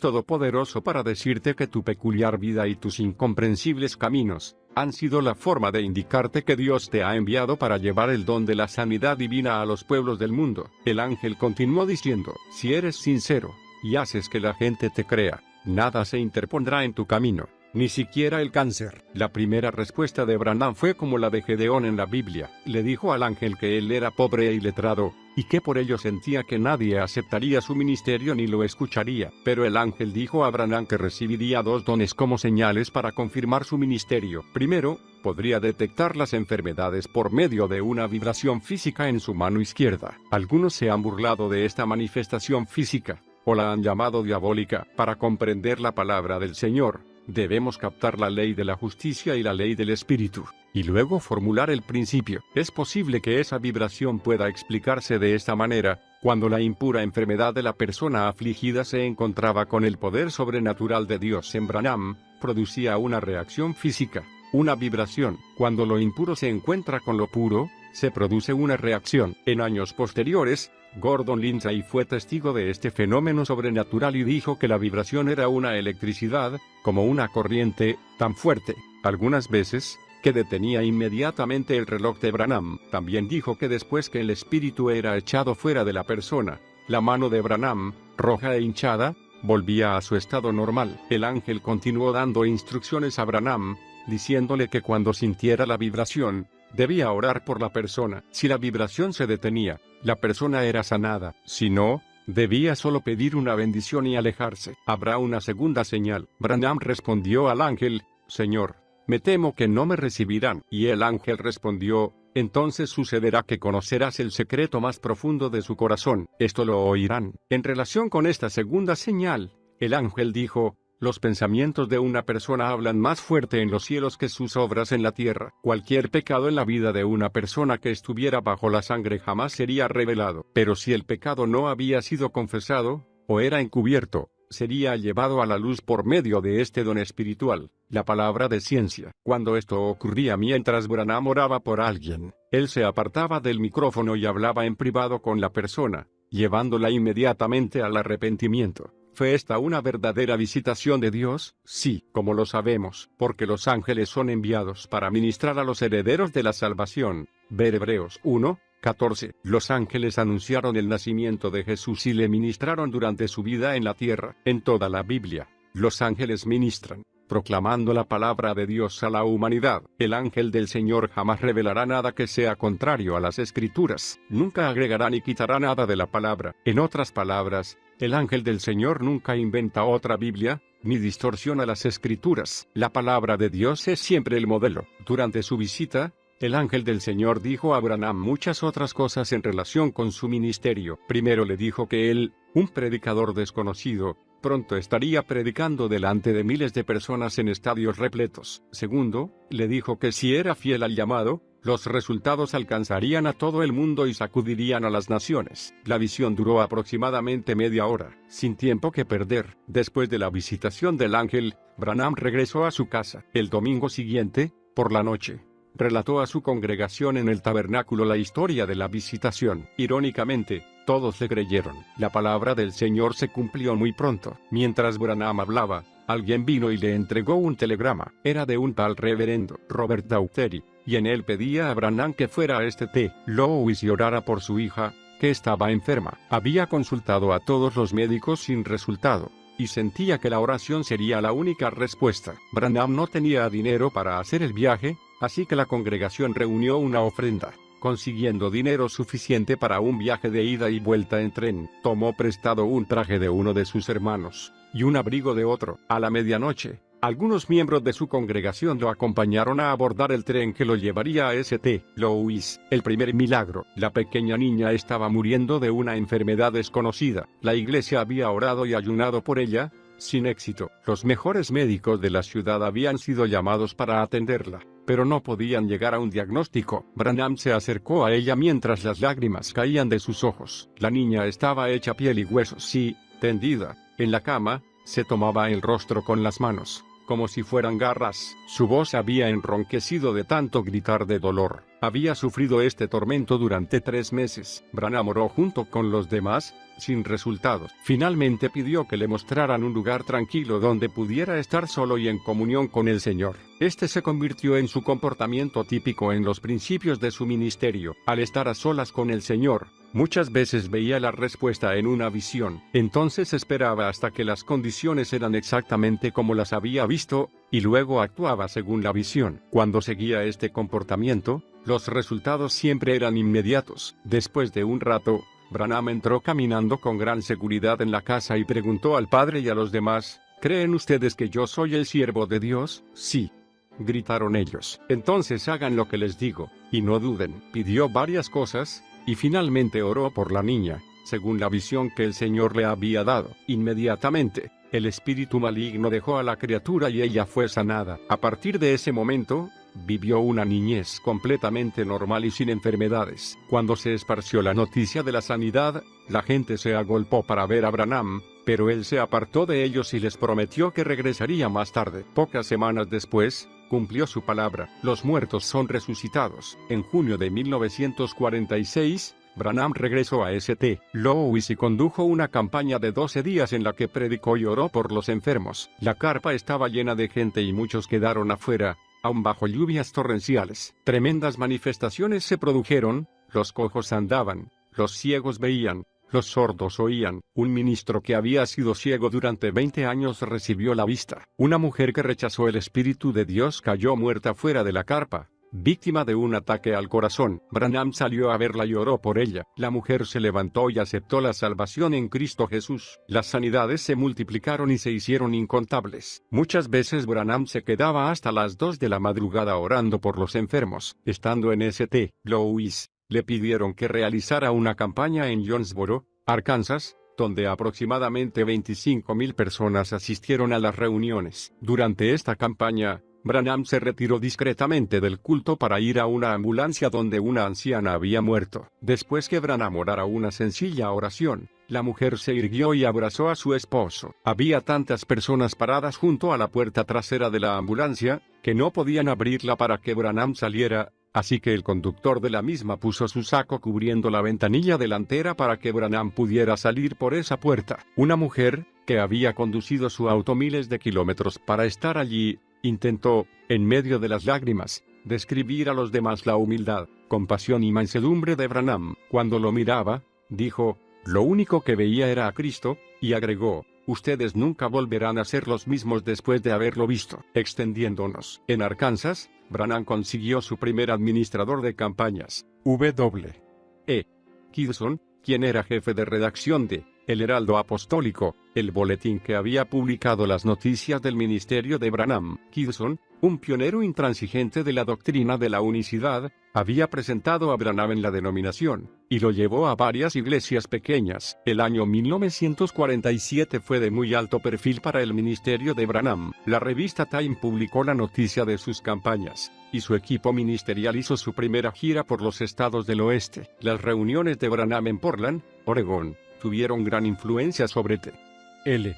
Todopoderoso para decirte que tu peculiar vida y tus incomprensibles caminos han sido la forma de indicarte que Dios te ha enviado para llevar el don de la sanidad divina a los pueblos del mundo. El ángel continuó diciendo: si eres sincero, y haces que la gente te crea, nada se interpondrá en tu camino, ni siquiera el cáncer. La primera respuesta de Branham fue como la de Gedeón en la Biblia. Le dijo al ángel que él era pobre e iletrado, y que por ello sentía que nadie aceptaría su ministerio ni lo escucharía. Pero el ángel dijo a Branham que recibiría 2 dones como señales para confirmar su ministerio. Primero, podría detectar las enfermedades por medio de una vibración física en su mano izquierda. Algunos se han burlado de esta manifestación física, o la han llamado diabólica. Para comprender la palabra del Señor, debemos captar la ley de la justicia y la ley del espíritu, y luego formular el principio. Es posible que esa vibración pueda explicarse de esta manera: cuando la impura enfermedad de la persona afligida se encontraba con el poder sobrenatural de Dios en Branham, producía una reacción física, una vibración. Cuando lo impuro se encuentra con lo puro, se produce una reacción. En años posteriores, Gordon Lindsay fue testigo de este fenómeno sobrenatural y dijo que la vibración era una electricidad, como una corriente, tan fuerte, algunas veces, que detenía inmediatamente el reloj de Branham. También dijo que después que el espíritu era echado fuera de la persona, la mano de Branham, roja e hinchada, volvía a su estado normal. El ángel continuó dando instrucciones a Branham, diciéndole que cuando sintiera la vibración, debía orar por la persona. Si la vibración se detenía, la persona era sanada. Si no, debía solo pedir una bendición y alejarse. Habrá una segunda señal. Branham respondió al ángel: Señor, me temo que no me recibirán. Y el ángel respondió: entonces sucederá que conocerás el secreto más profundo de su corazón. Esto lo oirán. En relación con esta segunda señal, el ángel dijo: los pensamientos de una persona hablan más fuerte en los cielos que sus obras en la tierra. Cualquier pecado en la vida de una persona que estuviera bajo la sangre jamás sería revelado. Pero si el pecado no había sido confesado, o era encubierto, sería llevado a la luz por medio de este don espiritual, la palabra de ciencia. Cuando esto ocurría mientras Branham oraba por alguien, él se apartaba del micrófono y hablaba en privado con la persona, llevándola inmediatamente al arrepentimiento. ¿Fue esta una verdadera visitación de Dios? Sí, como lo sabemos, porque los ángeles son enviados para ministrar a los herederos de la salvación. Ver Hebreos 1:14. Los ángeles anunciaron el nacimiento de Jesús y le ministraron durante su vida en la tierra. En toda la Biblia, los ángeles ministran, proclamando la palabra de Dios a la humanidad. El ángel del Señor jamás revelará nada que sea contrario a las Escrituras. Nunca agregará ni quitará nada de la palabra. En otras palabras, el ángel del Señor nunca inventa otra Biblia, ni distorsiona las Escrituras. La palabra de Dios es siempre el modelo. Durante su visita, el ángel del Señor dijo a Branham muchas otras cosas en relación con su ministerio. Primero le dijo que él, un predicador desconocido, pronto estaría predicando delante de miles de personas en estadios repletos. Segundo, le dijo que si era fiel al llamado, los resultados alcanzarían a todo el mundo y sacudirían a las naciones. La visión duró aproximadamente media hora, sin tiempo que perder. Después de la visitación del ángel, Branham regresó a su casa. El domingo siguiente, por la noche, relató a su congregación en el tabernáculo la historia de la visitación. Irónicamente, todos le creyeron. La palabra del Señor se cumplió muy pronto. Mientras Branham hablaba, alguien vino y le entregó un telegrama. Era de un tal reverendo Robert Daughtry, y en él pedía a Branham que fuera a St. Louis y orara por su hija, que estaba enferma. Había consultado a todos los médicos sin resultado, y sentía que la oración sería la única respuesta. Branham no tenía dinero para hacer el viaje, así que la congregación reunió una ofrenda. Consiguiendo dinero suficiente para un viaje de ida y vuelta en tren, tomó prestado un traje de uno de sus hermanos, y un abrigo de otro. A la medianoche, Algunos miembros de su congregación lo acompañaron a abordar el tren que lo llevaría a St. Louis. El primer milagro. La pequeña niña estaba muriendo de una enfermedad desconocida. La iglesia había orado y ayunado por ella, sin éxito. Los mejores médicos de la ciudad habían sido llamados para atenderla, pero no podían llegar a un diagnóstico. Branham se acercó a ella mientras las lágrimas caían de sus ojos. La niña estaba hecha piel y huesos y, tendida en la cama, se tomaba el rostro con las manos, como si fueran garras. Su voz había enronquecido de tanto gritar de dolor. Había sufrido este tormento durante 3 meses. Branham oró junto con los demás, sin resultados. Finalmente pidió que le mostraran un lugar tranquilo donde pudiera estar solo y en comunión con el Señor. Este se convirtió en su comportamiento típico en los principios de su ministerio. Al estar a solas con el Señor, muchas veces veía la respuesta en una visión. Entonces esperaba hasta que las condiciones eran exactamente como las había visto, y luego actuaba según la visión. Cuando seguía este comportamiento, los resultados siempre eran inmediatos. Después de un rato, Branham entró caminando con gran seguridad en la casa y preguntó al padre y a los demás: ¿creen ustedes que yo soy el siervo de Dios? Sí, gritaron ellos. Entonces hagan lo que les digo, y no duden. Pidió varias cosas, y finalmente oró por la niña, según la visión que el Señor le había dado. Inmediatamente, el espíritu maligno dejó a la criatura y ella fue sanada. A partir de ese momento, vivió una niñez completamente normal y sin enfermedades. Cuando se esparció la noticia de la sanidad, la gente se agolpó para ver a Branham, pero él se apartó de ellos y les prometió que regresaría más tarde. Pocas semanas después, cumplió su palabra. Los muertos son resucitados. En junio de 1946, Branham regresó a St. Louis y condujo una campaña de 12 días en la que predicó y oró por los enfermos. La carpa estaba llena de gente y muchos quedaron afuera, aún bajo lluvias torrenciales. Tremendas manifestaciones se produjeron: los cojos andaban, los ciegos veían, los sordos oían. Un ministro que había sido ciego durante 20 años recibió la vista. Una mujer que rechazó el Espíritu de Dios cayó muerta fuera de la carpa, víctima de un ataque al corazón. Branham salió a verla y oró por ella. La mujer se levantó y aceptó la salvación en Cristo Jesús. Las sanidades se multiplicaron y se hicieron incontables. Muchas veces Branham se quedaba hasta las 2 de la madrugada orando por los enfermos. Estando en St. Louis, le pidieron que realizara una campaña en Jonesboro, Arkansas, donde aproximadamente 25,000 personas asistieron a las reuniones. Durante esta campaña, Branham se retiró discretamente del culto para ir a una ambulancia donde una anciana había muerto. Después que Branham orara una sencilla oración, la mujer se irguió y abrazó a su esposo. Había tantas personas paradas junto a la puerta trasera de la ambulancia, que no podían abrirla para que Branham saliera, así que el conductor de la misma puso su saco cubriendo la ventanilla delantera para que Branham pudiera salir por esa puerta. Una mujer, que había conducido su auto miles de kilómetros para estar allí, intentó, en medio de las lágrimas, describir a los demás la humildad, compasión y mansedumbre de Branham. Cuando lo miraba, dijo: lo único que veía era a Cristo, y agregó: ustedes nunca volverán a ser los mismos después de haberlo visto. Extendiéndonos. En Arkansas, Branham consiguió su primer administrador de campañas, W.E. Kidson, quien era jefe de redacción de El Heraldo Apostólico, el boletín que había publicado las noticias del ministerio de Branham. Kidson, un pionero intransigente de la doctrina de la unicidad, había presentado a Branham en la denominación, y lo llevó a varias iglesias pequeñas. El año 1947 fue de muy alto perfil para el ministerio de Branham. La revista Time publicó la noticia de sus campañas, y su equipo ministerial hizo su primera gira por los estados del oeste. Las reuniones de Branham en Portland, Oregón, tuvieron gran influencia sobre T.L.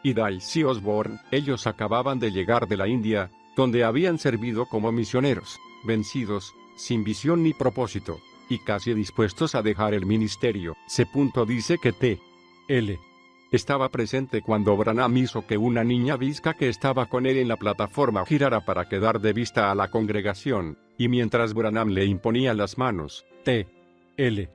y Dicey Osborne. Ellos acababan de llegar de la India, donde habían servido como misioneros, vencidos, sin visión ni propósito, y casi dispuestos a dejar el ministerio. C. dice que T.L. estaba presente cuando Branham hizo que una niña visca que estaba con él en la plataforma girara para quedar de vista a la congregación, y mientras Branham le imponía las manos, T.L.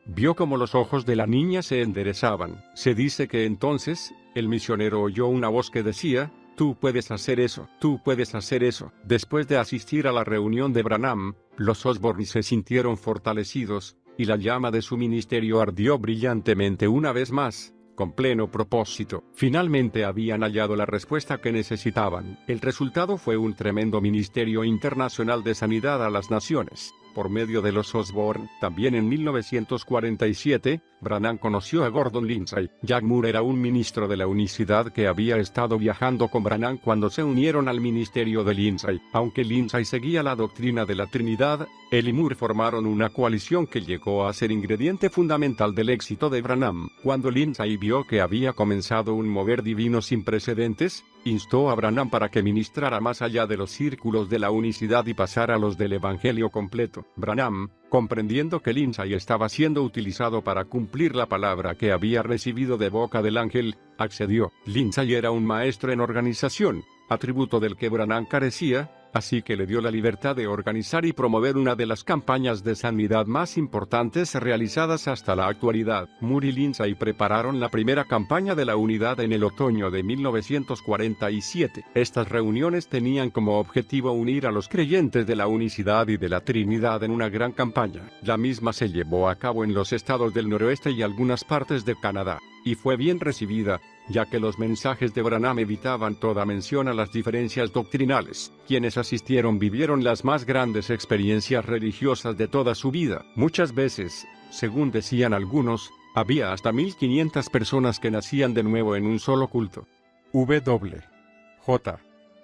vio como los ojos de la niña se enderezaban. Se dice que entonces, el misionero oyó una voz que decía: tú puedes hacer eso, tú puedes hacer eso. Después de asistir a la reunión de Branham, los Osborne se sintieron fortalecidos, y la llama de su ministerio ardió brillantemente una vez más, con pleno propósito. Finalmente habían hallado la respuesta que necesitaban. El resultado fue un tremendo ministerio internacional de sanidad a las naciones, por medio de los Osborne. También en 1947, Branham conoció a Gordon Lindsay. Jack Moore era un ministro de la unicidad que había estado viajando con Branham cuando se unieron al ministerio de Lindsay. Aunque Lindsay seguía la doctrina de la Trinidad, él y Moore formaron una coalición que llegó a ser ingrediente fundamental del éxito de Branham. Cuando Lindsay vio que había comenzado un mover divino sin precedentes, instó a Branham para que ministrara más allá de los círculos de la unicidad y pasara a los del evangelio completo. Branham, comprendiendo que Lindsay estaba siendo utilizado para cumplir la palabra que había recibido de boca del ángel, accedió. Lindsay era un maestro en organización, atributo del que Branham carecía, así que le dio la libertad de organizar y promover una de las campañas de sanidad más importantes realizadas hasta la actualidad. Moore y Lindsay prepararon la primera campaña de la unidad en el otoño de 1947. Estas reuniones tenían como objetivo unir a los creyentes de la unicidad y de la Trinidad en una gran campaña. La misma se llevó a cabo en los estados del noroeste y algunas partes de Canadá, y fue bien recibida, ya que los mensajes de Branham evitaban toda mención a las diferencias doctrinales. Quienes asistieron vivieron las más grandes experiencias religiosas de toda su vida. Muchas veces, según decían algunos, había hasta 1500 personas que nacían de nuevo en un solo culto. J.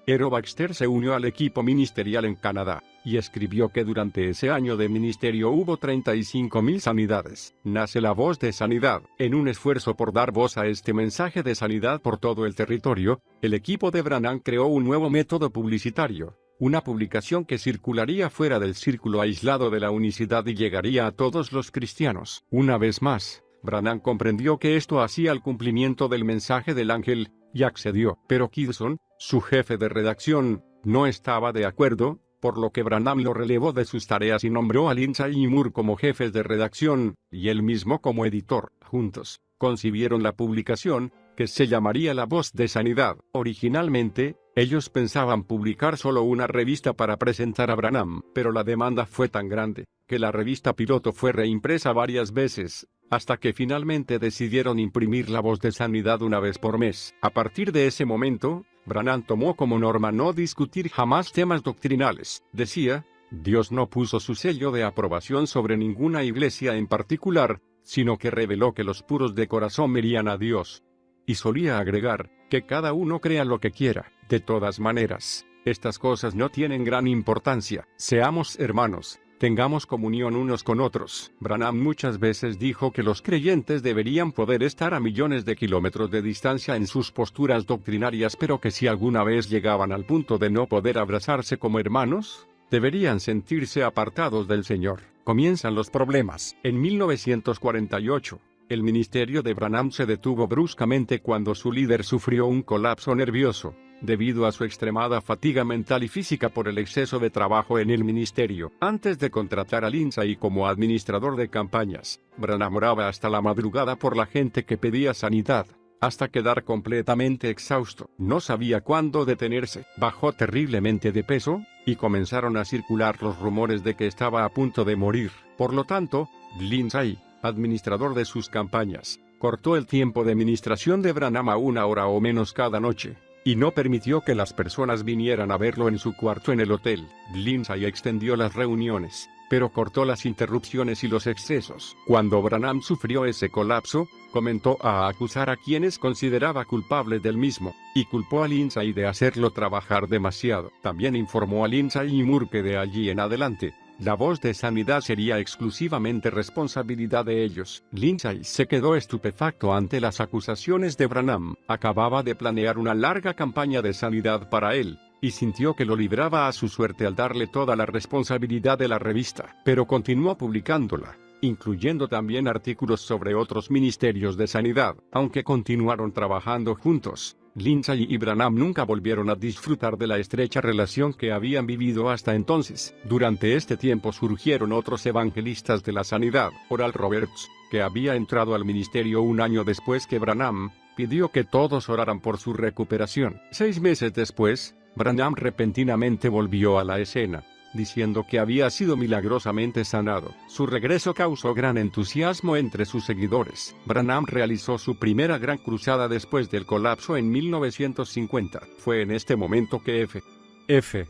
Hero Baxter se unió al equipo ministerial en Canadá, y escribió que durante ese año de ministerio hubo 35,000 sanidades. Nace la voz de sanidad. En un esfuerzo por dar voz a este mensaje de sanidad por todo el territorio, el equipo de Branham creó un nuevo método publicitario, una publicación que circularía fuera del círculo aislado de la unicidad y llegaría a todos los cristianos. Una vez más, Branham comprendió que esto hacía el cumplimiento del mensaje del ángel, y accedió. Pero Kidson, su jefe de redacción, no estaba de acuerdo, por lo que Branham lo relevó de sus tareas y nombró a Lindsay y Moore como jefes de redacción, y él mismo como editor. Juntos, concibieron la publicación, que se llamaría La Voz de Sanidad. Originalmente, ellos pensaban publicar solo una revista para presentar a Branham, pero la demanda fue tan grande, que la revista piloto fue reimpresa varias veces, hasta que finalmente decidieron imprimir La Voz de Sanidad una vez por mes. A partir de ese momento, Branham tomó como norma no discutir jamás temas doctrinales. Decía, Dios no puso su sello de aprobación sobre ninguna iglesia en particular, sino que reveló que los puros de corazón mirían a Dios. Y solía agregar, que cada uno crea lo que quiera. De todas maneras, estas cosas no tienen gran importancia. Seamos hermanos, tengamos comunión unos con otros. Branham muchas veces dijo que los creyentes deberían poder estar a millones de kilómetros de distancia en sus posturas doctrinarias, pero que si alguna vez llegaban al punto de no poder abrazarse como hermanos, deberían sentirse apartados del Señor. Comienzan los problemas. En 1948, el ministerio de Branham se detuvo bruscamente cuando su líder sufrió un colapso nervioso, debido a su extremada fatiga mental y física por el exceso de trabajo en el ministerio. Antes de contratar a Lindsay como administrador de campañas, Branham oraba hasta la madrugada por la gente que pedía sanidad, hasta quedar completamente exhausto. No sabía cuándo detenerse. Bajó terriblemente de peso, y comenzaron a circular los rumores de que estaba a punto de morir. Por lo tanto, Lindsay, administrador de sus campañas, cortó el tiempo de ministración de Branham a 1 hora o menos cada noche, y no permitió que las personas vinieran a verlo en su cuarto en el hotel. Lindsay extendió las reuniones, pero cortó las interrupciones y los excesos. Cuando Branham sufrió ese colapso, comenzó a acusar a quienes consideraba culpables del mismo, y culpó a Lindsay de hacerlo trabajar demasiado. También informó a Lindsay y Moore que de allí en adelante, la voz de sanidad sería exclusivamente responsabilidad de ellos. Lindsay se quedó estupefacto ante las acusaciones de Branham. Acababa de planear una larga campaña de sanidad para él, y sintió que lo libraba a su suerte al darle toda la responsabilidad de la revista. Pero continuó publicándola, incluyendo también artículos sobre otros ministerios de sanidad. Aunque continuaron trabajando juntos, Lindsay y Branham nunca volvieron a disfrutar de la estrecha relación que habían vivido hasta entonces. Durante este tiempo surgieron otros evangelistas de la sanidad. Oral Roberts, que había entrado al ministerio un año después que Branham, pidió que todos oraran por su recuperación. 6 meses después, Branham repentinamente volvió a la escena. diciendo que había sido milagrosamente sanado. Su regreso causó gran entusiasmo entre sus seguidores. Branham realizó su primera gran cruzada después del colapso en 1950. Fue en este momento que F.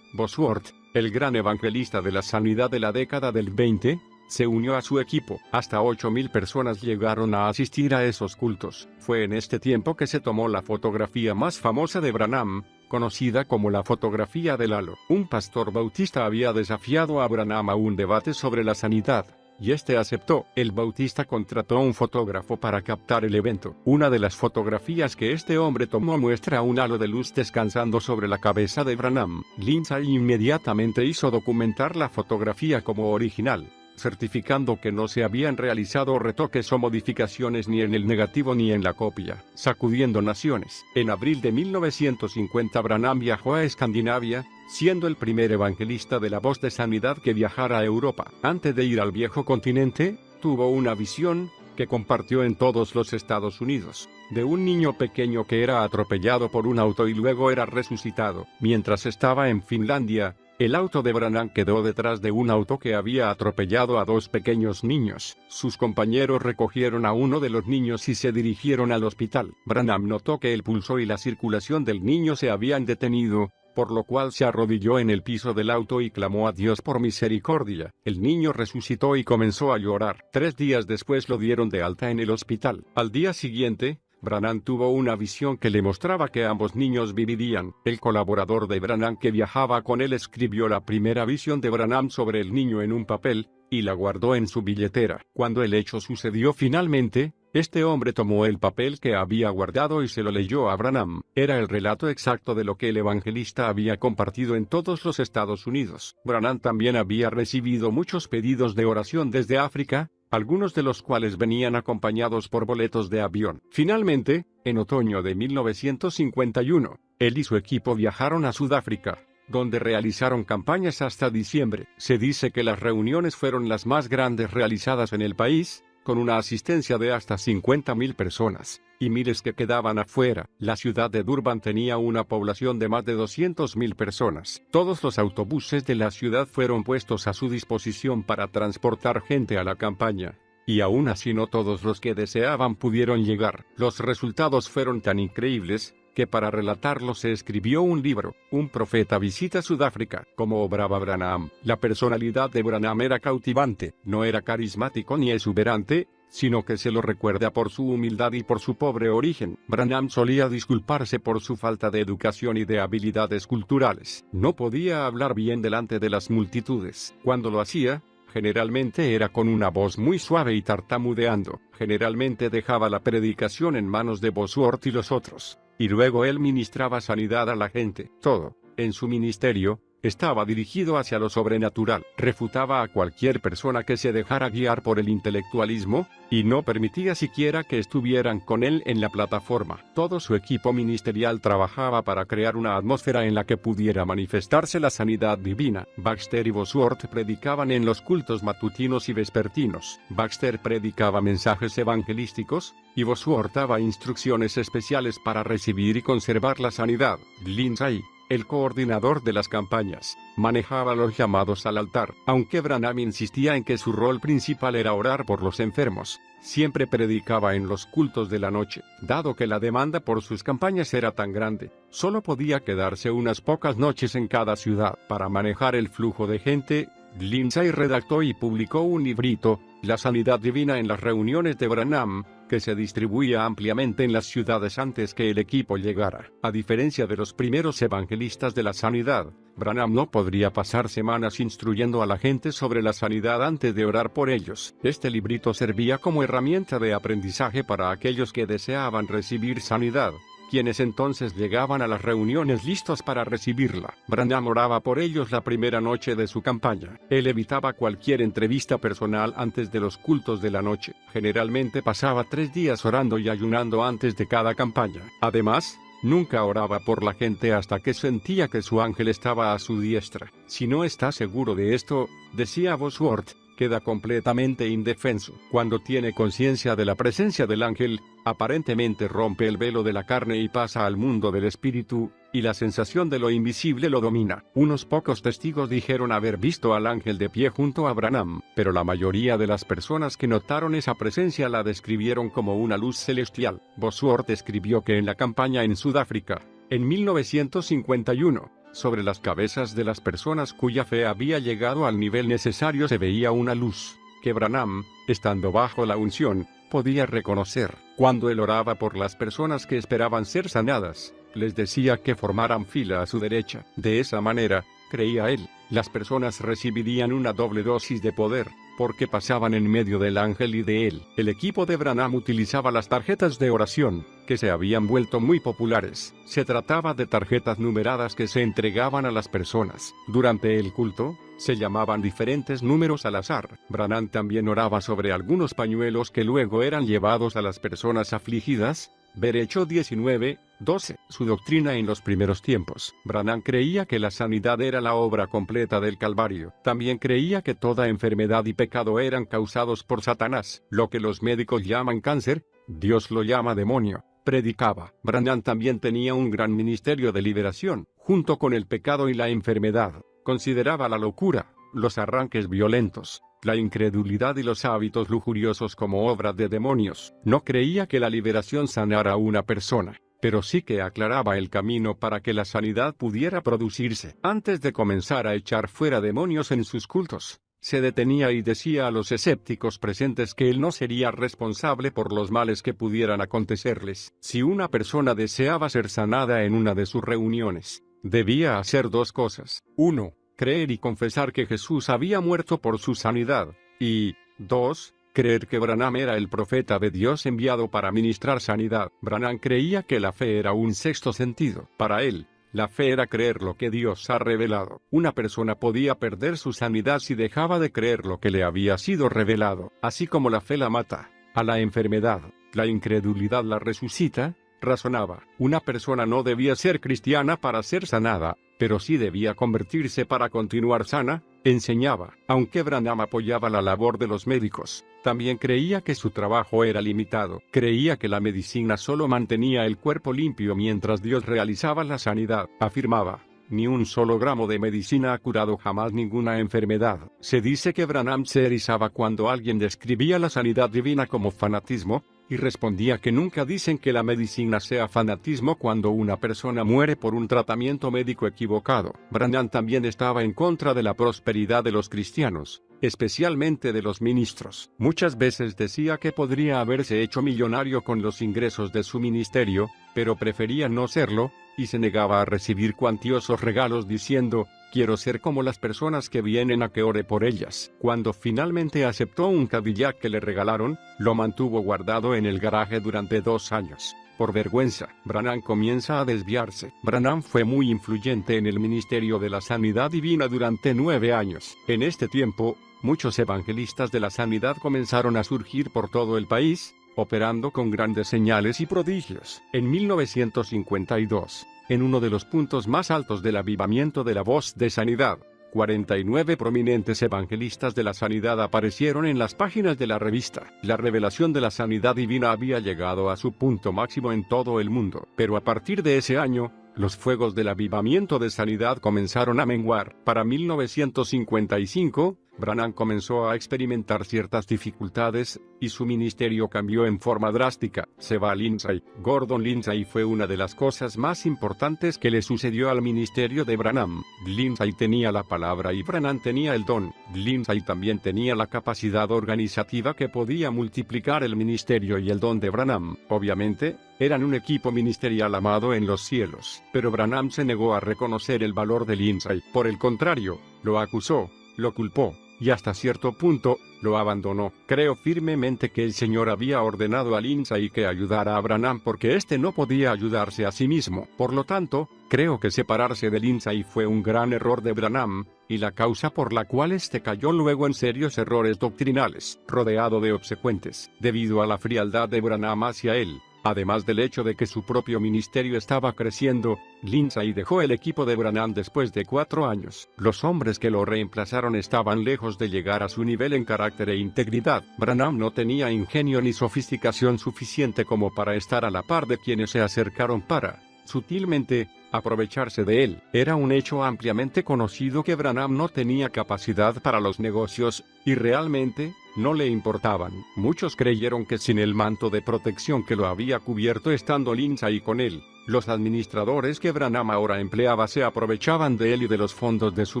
Bosworth, el gran evangelista de la sanidad de la década del 20, se unió a su equipo. Hasta 8,000 personas llegaron a asistir a esos cultos. Fue en este tiempo que se tomó la fotografía más famosa de Branham, conocida como la fotografía del halo. Un pastor bautista había desafiado a Branham a un debate sobre la sanidad, y este aceptó. El bautista contrató a un fotógrafo para captar el evento. Una de las fotografías que este hombre tomó muestra un halo de luz descansando sobre la cabeza de Branham. Lindsay inmediatamente hizo documentar la fotografía como original, certificando que no se habían realizado retoques o modificaciones ni en el negativo ni en la copia. Sacudiendo naciones. En abril de 1950 Branham viajó a Escandinavia, siendo el primer evangelista de la voz de sanidad que viajara a Europa. Antes de ir al viejo continente, tuvo una visión, que compartió en todos los Estados Unidos, de un niño pequeño que era atropellado por un auto y luego era resucitado. Mientras estaba en Finlandia, el auto de Branham quedó detrás de un auto que había atropellado a 2 pequeños niños. Sus compañeros recogieron a uno de los niños y se dirigieron al hospital. Branham notó que el pulso y la circulación del niño se habían detenido, por lo cual se arrodilló en el piso del auto y clamó a Dios por misericordia. El niño resucitó y comenzó a llorar. 3 días después lo dieron de alta en el hospital. Al día siguiente, Branham tuvo una visión que le mostraba que ambos niños vivirían. El colaborador de Branham que viajaba con él escribió la primera visión de Branham sobre el niño en un papel, y la guardó en su billetera. Cuando el hecho sucedió finalmente, este hombre tomó el papel que había guardado y se lo leyó a Branham. Era el relato exacto de lo que el evangelista había compartido en todos los Estados Unidos. Branham también había recibido muchos pedidos de oración desde África, algunos de los cuales venían acompañados por boletos de avión. Finalmente, en otoño de 1951, él y su equipo viajaron a Sudáfrica, donde realizaron campañas hasta diciembre. Se dice que las reuniones fueron las más grandes realizadas en el país, con una asistencia de hasta 50,000 personas, y miles que quedaban afuera. La ciudad de Durban tenía una población de más de 200,000 personas. Todos los autobuses de la ciudad fueron puestos a su disposición para transportar gente a la campaña, y aún así no todos los que deseaban pudieron llegar. Los resultados fueron tan increíbles, que para relatarlo se escribió un libro. Un profeta visita Sudáfrica. Como obraba Branham. La personalidad de Branham era cautivante. No era carismático ni exuberante, sino que se lo recuerda por su humildad y por su pobre origen. Branham solía disculparse por su falta de educación y de habilidades culturales. No podía hablar bien delante de las multitudes. Cuando lo hacía, generalmente era con una voz muy suave y tartamudeando. Generalmente dejaba la predicación en manos de Bosworth y los otros, y luego él ministraba sanidad a la gente. Todo, en su ministerio, estaba dirigido hacia lo sobrenatural. Refutaba a cualquier persona que se dejara guiar por el intelectualismo, y no permitía siquiera que estuvieran con él en la plataforma. Todo su equipo ministerial trabajaba para crear una atmósfera en la que pudiera manifestarse la sanidad divina. Baxter y Bosworth predicaban en los cultos matutinos y vespertinos. Baxter predicaba mensajes evangelísticos, y Bosworth daba instrucciones especiales para recibir y conservar la sanidad. Lindsay, el coordinador de las campañas, manejaba los llamados al altar. Aunque Branham insistía en que su rol principal era orar por los enfermos, siempre predicaba en los cultos de la noche. Dado que la demanda por sus campañas era tan grande, solo podía quedarse unas pocas noches en cada ciudad. Para manejar el flujo de gente, Lindsay redactó y publicó un librito, La sanidad divina en las reuniones de Branham, que se distribuía ampliamente en las ciudades antes que el equipo llegara. A diferencia de los primeros evangelistas de la sanidad, Branham no podría pasar semanas instruyendo a la gente sobre la sanidad antes de orar por ellos. Este librito servía como herramienta de aprendizaje para aquellos que deseaban recibir sanidad, quienes entonces llegaban a las reuniones listos para recibirla. Branham oraba por ellos la primera noche de su campaña. Él evitaba cualquier entrevista personal antes de los cultos de la noche. Generalmente pasaba 3 días orando y ayunando antes de cada campaña. Además, nunca oraba por la gente hasta que sentía que su ángel estaba a su diestra. Si no está seguro de esto, decía Bosworth, queda completamente indefenso. Cuando tiene conciencia de la presencia del ángel, aparentemente rompe el velo de la carne y pasa al mundo del espíritu, y la sensación de lo invisible lo domina. Unos pocos testigos dijeron haber visto al ángel de pie junto a Branham, pero la mayoría de las personas que notaron esa presencia la describieron como una luz celestial. Bosworth escribió que en la campaña en Sudáfrica, en 1951, sobre las cabezas de las personas cuya fe había llegado al nivel necesario se veía una luz, que Branham, estando bajo la unción, podía reconocer. Cuando él oraba por las personas que esperaban ser sanadas, les decía que formaran fila a su derecha. De esa manera, creía él, las personas recibirían una doble dosis de poder, porque pasaban en medio del ángel y de él. El equipo de Branham utilizaba las tarjetas de oración, que se habían vuelto muy populares. Se trataba de tarjetas numeradas que se entregaban a las personas. Durante el culto, se llamaban diferentes números al azar. Branham también oraba sobre algunos pañuelos que luego eran llevados a las personas afligidas. Ver Hechos 19:12. Su doctrina en los primeros tiempos. Branham creía que la sanidad era la obra completa del Calvario. También creía que toda enfermedad y pecado eran causados por Satanás. Lo que los médicos llaman cáncer, Dios lo llama demonio. Predicaba. Branham también tenía un gran ministerio de liberación, junto con el pecado y la enfermedad. Consideraba la locura, los arranques violentos, la incredulidad y los hábitos lujuriosos como obras de demonios. No creía que la liberación sanara a una persona, pero sí que aclaraba el camino para que la sanidad pudiera producirse. Antes de comenzar a echar fuera demonios en sus cultos, se detenía y decía a los escépticos presentes que él no sería responsable por los males que pudieran acontecerles. Si una persona deseaba ser sanada en una de sus reuniones, debía hacer dos cosas. 1. Creer y confesar que Jesús había muerto por su sanidad. Y 2. Creer que Branham era el profeta de Dios enviado para ministrar sanidad. Branham creía que la fe era un sexto sentido. Para él, la fe era creer lo que Dios ha revelado. Una persona podía perder su sanidad si dejaba de creer lo que le había sido revelado. Así como la fe la mata a la enfermedad, la incredulidad la resucita, razonaba. Una persona no debía ser cristiana para ser sanada, pero sí debía convertirse para continuar sana, enseñaba. Aunque Branham apoyaba la labor de los médicos, también creía que su trabajo era limitado. Creía que la medicina solo mantenía el cuerpo limpio mientras Dios realizaba la sanidad. Afirmaba: ni un solo gramo de medicina ha curado jamás ninguna enfermedad. Se dice que Branham se erizaba cuando alguien describía la sanidad divina como fanatismo, y respondía que nunca dicen que la medicina sea fanatismo cuando una persona muere por un tratamiento médico equivocado. Branham también estaba en contra de la prosperidad de los cristianos, especialmente de los ministros. Muchas veces decía que podría haberse hecho millonario con los ingresos de su ministerio, pero prefería no serlo, y se negaba a recibir cuantiosos regalos diciendo: quiero ser como las personas que vienen a que ore por ellas. Cuando finalmente aceptó un Cadillac que le regalaron, lo mantuvo guardado en el garaje durante 2 años. Por vergüenza, Branham comienza a desviarse. Branham fue muy influyente en el ministerio de la sanidad divina durante 9 años. En este tiempo, muchos evangelistas de la sanidad comenzaron a surgir por todo el país, operando con grandes señales y prodigios. En 1952, en uno de los puntos más altos del avivamiento de la voz de sanidad, 49 prominentes evangelistas de la sanidad aparecieron en las páginas de la revista. La revelación de la sanidad divina había llegado a su punto máximo en todo el mundo. Pero a partir de ese año, los fuegos del avivamiento de sanidad comenzaron a menguar. Para 1955, Branham comenzó a experimentar ciertas dificultades, y su ministerio cambió en forma drástica. Se va a Lindsay. Gordon Lindsay fue una de las cosas más importantes que le sucedió al ministerio de Branham. Lindsay tenía la palabra y Branham tenía el don. Lindsay también tenía la capacidad organizativa que podía multiplicar el ministerio y el don de Branham. Obviamente, eran un equipo ministerial amado en los cielos. Pero Branham se negó a reconocer el valor de Lindsay. Por el contrario, lo acusó, lo culpó, y hasta cierto punto, lo abandonó. Creo firmemente que el Señor había ordenado a Lindsay que ayudara a Branham porque éste no podía ayudarse a sí mismo. Por lo tanto, creo que separarse de Lindsay fue un gran error de Branham, y la causa por la cual éste cayó luego en serios errores doctrinales, rodeado de obsecuentes, debido a la frialdad de Branham hacia él. Además del hecho de que su propio ministerio estaba creciendo, Lindsay dejó el equipo de Branham después de 4 años. Los hombres que lo reemplazaron estaban lejos de llegar a su nivel en carácter e integridad. Branham no tenía ingenio ni sofisticación suficiente como para estar a la par de quienes se acercaron para sutilmente, aprovecharse de él. Era un hecho ampliamente conocido que Branham no tenía capacidad para los negocios, y realmente, no le importaban. Muchos creyeron que sin el manto de protección que lo había cubierto estando Lindsay con él, los administradores que Branham ahora empleaba se aprovechaban de él y de los fondos de su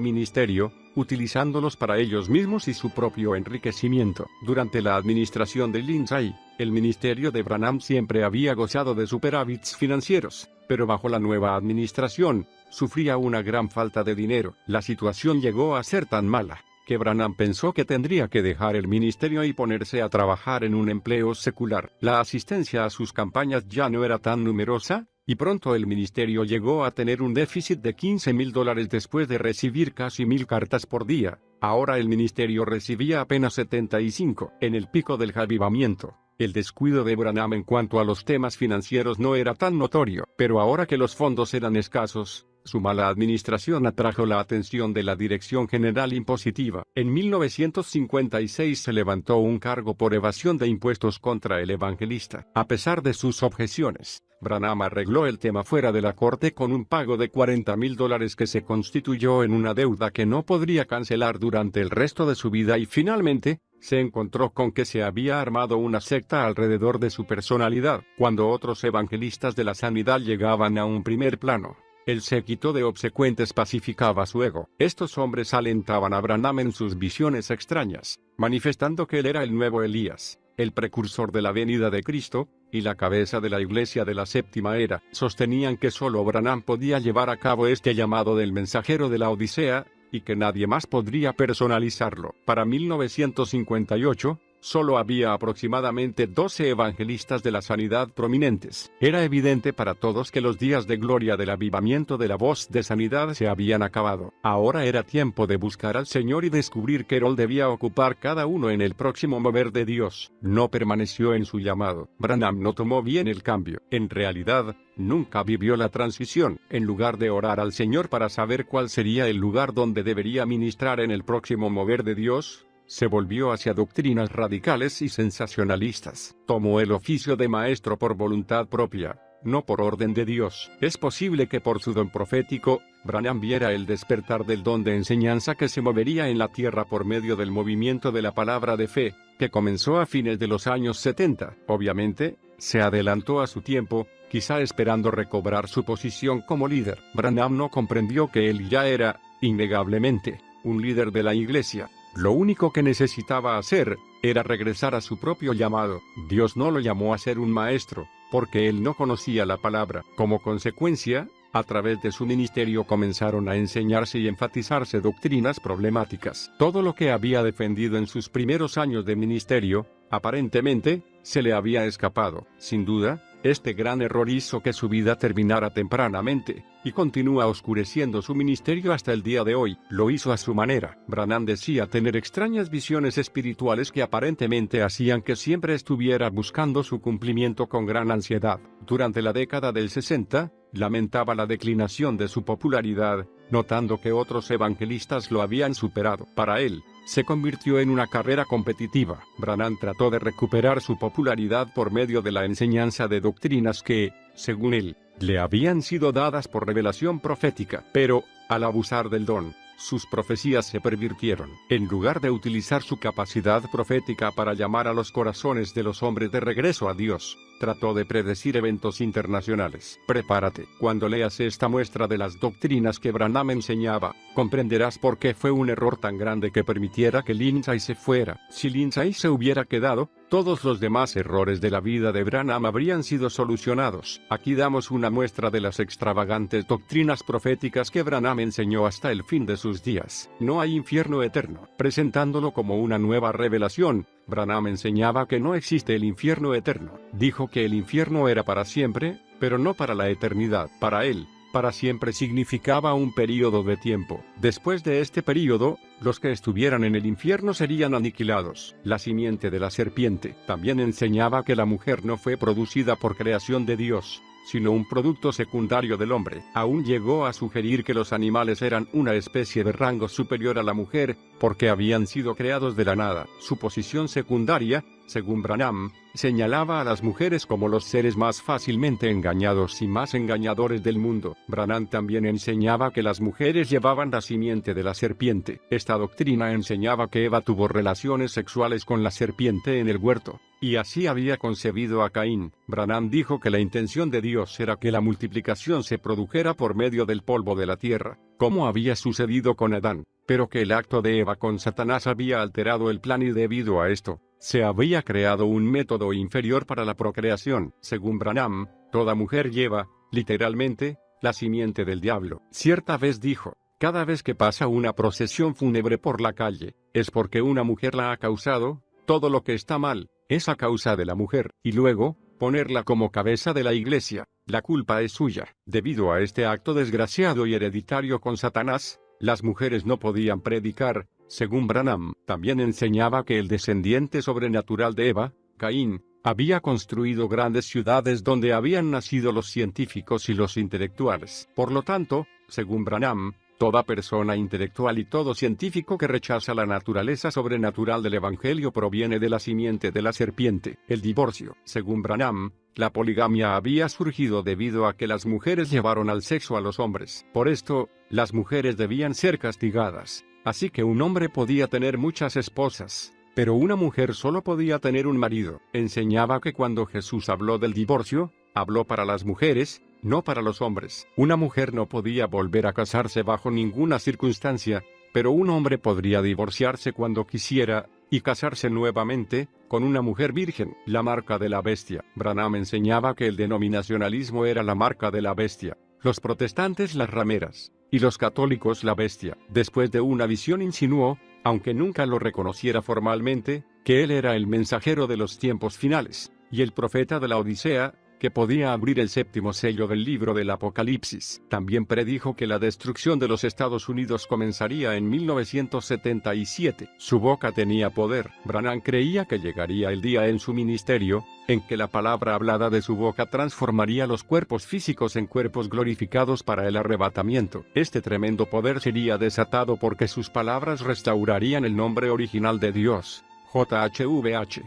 ministerio, utilizándolos para ellos mismos y su propio enriquecimiento. Durante la administración de Lindsay, el ministerio de Branham siempre había gozado de superávits financieros, pero bajo la nueva administración, sufría una gran falta de dinero. La situación llegó a ser tan mala que Branham pensó que tendría que dejar el ministerio y ponerse a trabajar en un empleo secular. La asistencia a sus campañas ya no era tan numerosa, y pronto el ministerio llegó a tener un déficit de $15,000 después de recibir casi 1,000 cartas por día. Ahora el ministerio recibía apenas 75. En el pico del avivamiento, el descuido de Branham en cuanto a los temas financieros no era tan notorio, pero ahora que los fondos eran escasos, su mala administración atrajo la atención de la Dirección General Impositiva. En 1956 se levantó un cargo por evasión de impuestos contra el evangelista. A pesar de sus objeciones, Branham arregló el tema fuera de la corte con un pago de $40,000 que se constituyó en una deuda que no podría cancelar durante el resto de su vida, y finalmente, se encontró con que se había armado una secta alrededor de su personalidad. Cuando otros evangelistas de la sanidad llegaban a un primer plano, el séquito de obsecuentes pacificaba su ego. Estos hombres alentaban a Branham en sus visiones extrañas, manifestando que él era el nuevo Elías, el precursor de la venida de Cristo, y la cabeza de la iglesia de la séptima era. Sostenían que solo Branham podía llevar a cabo este llamado del mensajero de la Odisea, y que nadie más podría personalizarlo. Para 1958, solo había aproximadamente 12 evangelistas de la sanidad prominentes. Era evidente para todos que los días de gloria del avivamiento de la voz de sanidad se habían acabado. Ahora era tiempo de buscar al Señor y descubrir qué rol debía ocupar cada uno en el próximo mover de Dios. No permaneció en su llamado. Branham no tomó bien el cambio. En realidad, nunca vivió la transición. En lugar de orar al Señor para saber cuál sería el lugar donde debería ministrar en el próximo mover de Dios, se volvió hacia doctrinas radicales y sensacionalistas. Tomó el oficio de maestro por voluntad propia, no por orden de Dios. Es posible que por su don profético, Branham viera el despertar del don de enseñanza que se movería en la tierra por medio del movimiento de la palabra de fe, que comenzó a fines de los años 70. Obviamente, se adelantó a su tiempo, quizá esperando recobrar su posición como líder. Branham no comprendió que él ya era, innegablemente, un líder de la iglesia. Lo único que necesitaba hacer era regresar a su propio llamado. Dios no lo llamó a ser un maestro, porque él no conocía la palabra. Como consecuencia, a través de su ministerio comenzaron a enseñarse y enfatizarse doctrinas problemáticas. Todo lo que había defendido en sus primeros años de ministerio, aparentemente, se le había escapado. Sin duda, este gran error hizo que su vida terminara tempranamente, y continúa oscureciendo su ministerio hasta el día de hoy. Lo hizo a su manera. Branham decía tener extrañas visiones espirituales que aparentemente hacían que siempre estuviera buscando su cumplimiento con gran ansiedad. Durante la década del 60, lamentaba la declinación de su popularidad, notando que otros evangelistas lo habían superado. Para él, se convirtió en una carrera competitiva. Branham trató de recuperar su popularidad por medio de la enseñanza de doctrinas que, según él, le habían sido dadas por revelación profética. Pero, al abusar del don, sus profecías se pervirtieron. En lugar de utilizar su capacidad profética para llamar a los corazones de los hombres de regreso a Dios, trató de predecir eventos internacionales. Prepárate. Cuando leas esta muestra de las doctrinas que Branham enseñaba, comprenderás por qué fue un error tan grande que permitiera que Lindsay se fuera. Si Lindsay se hubiera quedado, todos los demás errores de la vida de Branham habrían sido solucionados. Aquí damos una muestra de las extravagantes doctrinas proféticas que Branham enseñó hasta el fin de sus días. No hay infierno eterno. Presentándolo como una nueva revelación, Branham enseñaba que no existe el infierno eterno. Dijo que el infierno era para siempre, pero no para la eternidad. Para él, para siempre significaba un período de tiempo. Después de este período, los que estuvieran en el infierno serían aniquilados. La simiente de la serpiente. También enseñaba que la mujer no fue producida por creación de Dios, sino un producto secundario del hombre. Aún llegó a sugerir que los animales eran una especie de rango superior a la mujer, porque habían sido creados de la nada. Su posición secundaria según Branham, señalaba a las mujeres como los seres más fácilmente engañados y más engañadores del mundo. Branham también enseñaba que las mujeres llevaban la simiente de la serpiente. Esta doctrina enseñaba que Eva tuvo relaciones sexuales con la serpiente en el huerto, y así había concebido a Caín. Branham dijo que la intención de Dios era que la multiplicación se produjera por medio del polvo de la tierra, como había sucedido con Adán, pero que el acto de Eva con Satanás había alterado el plan y debido a esto, se había creado un método inferior para la procreación. Según Branham, toda mujer lleva, literalmente, la simiente del diablo. Cierta vez dijo: cada vez que pasa una procesión fúnebre por la calle, es porque una mujer la ha causado. Todo lo que está mal es a causa de la mujer, y luego, ponerla como cabeza de la iglesia, la culpa es suya. Debido a este acto desgraciado y hereditario con Satanás, las mujeres no podían predicar. Según Branham, también enseñaba que el descendiente sobrenatural de Eva, Caín, había construido grandes ciudades donde habían nacido los científicos y los intelectuales. Por lo tanto, según Branham, toda persona intelectual y todo científico que rechaza la naturaleza sobrenatural del Evangelio proviene de la simiente de la serpiente. El divorcio. Según Branham, la poligamia había surgido debido a que las mujeres llevaron al sexo a los hombres. Por esto, las mujeres debían ser castigadas. Así que un hombre podía tener muchas esposas, pero una mujer solo podía tener un marido. Enseñaba que cuando Jesús habló del divorcio, habló para las mujeres, no para los hombres. Una mujer no podía volver a casarse bajo ninguna circunstancia, pero un hombre podría divorciarse cuando quisiera, y casarse nuevamente, con una mujer virgen. La marca de la bestia. Branham enseñaba que el denominacionalismo era la marca de la bestia, los protestantes las rameras, y los católicos la bestia. Después de una visión insinuó, aunque nunca lo reconociera formalmente, que él era el mensajero de los tiempos finales, y el profeta de la Odisea, que podía abrir el séptimo sello del libro del Apocalipsis. También predijo que la destrucción de los Estados Unidos comenzaría en 1977. Su boca tenía poder. Branham creía que llegaría el día en su ministerio, en que la palabra hablada de su boca transformaría los cuerpos físicos en cuerpos glorificados para el arrebatamiento. Este tremendo poder sería desatado porque sus palabras restaurarían el nombre original de Dios, JHVH.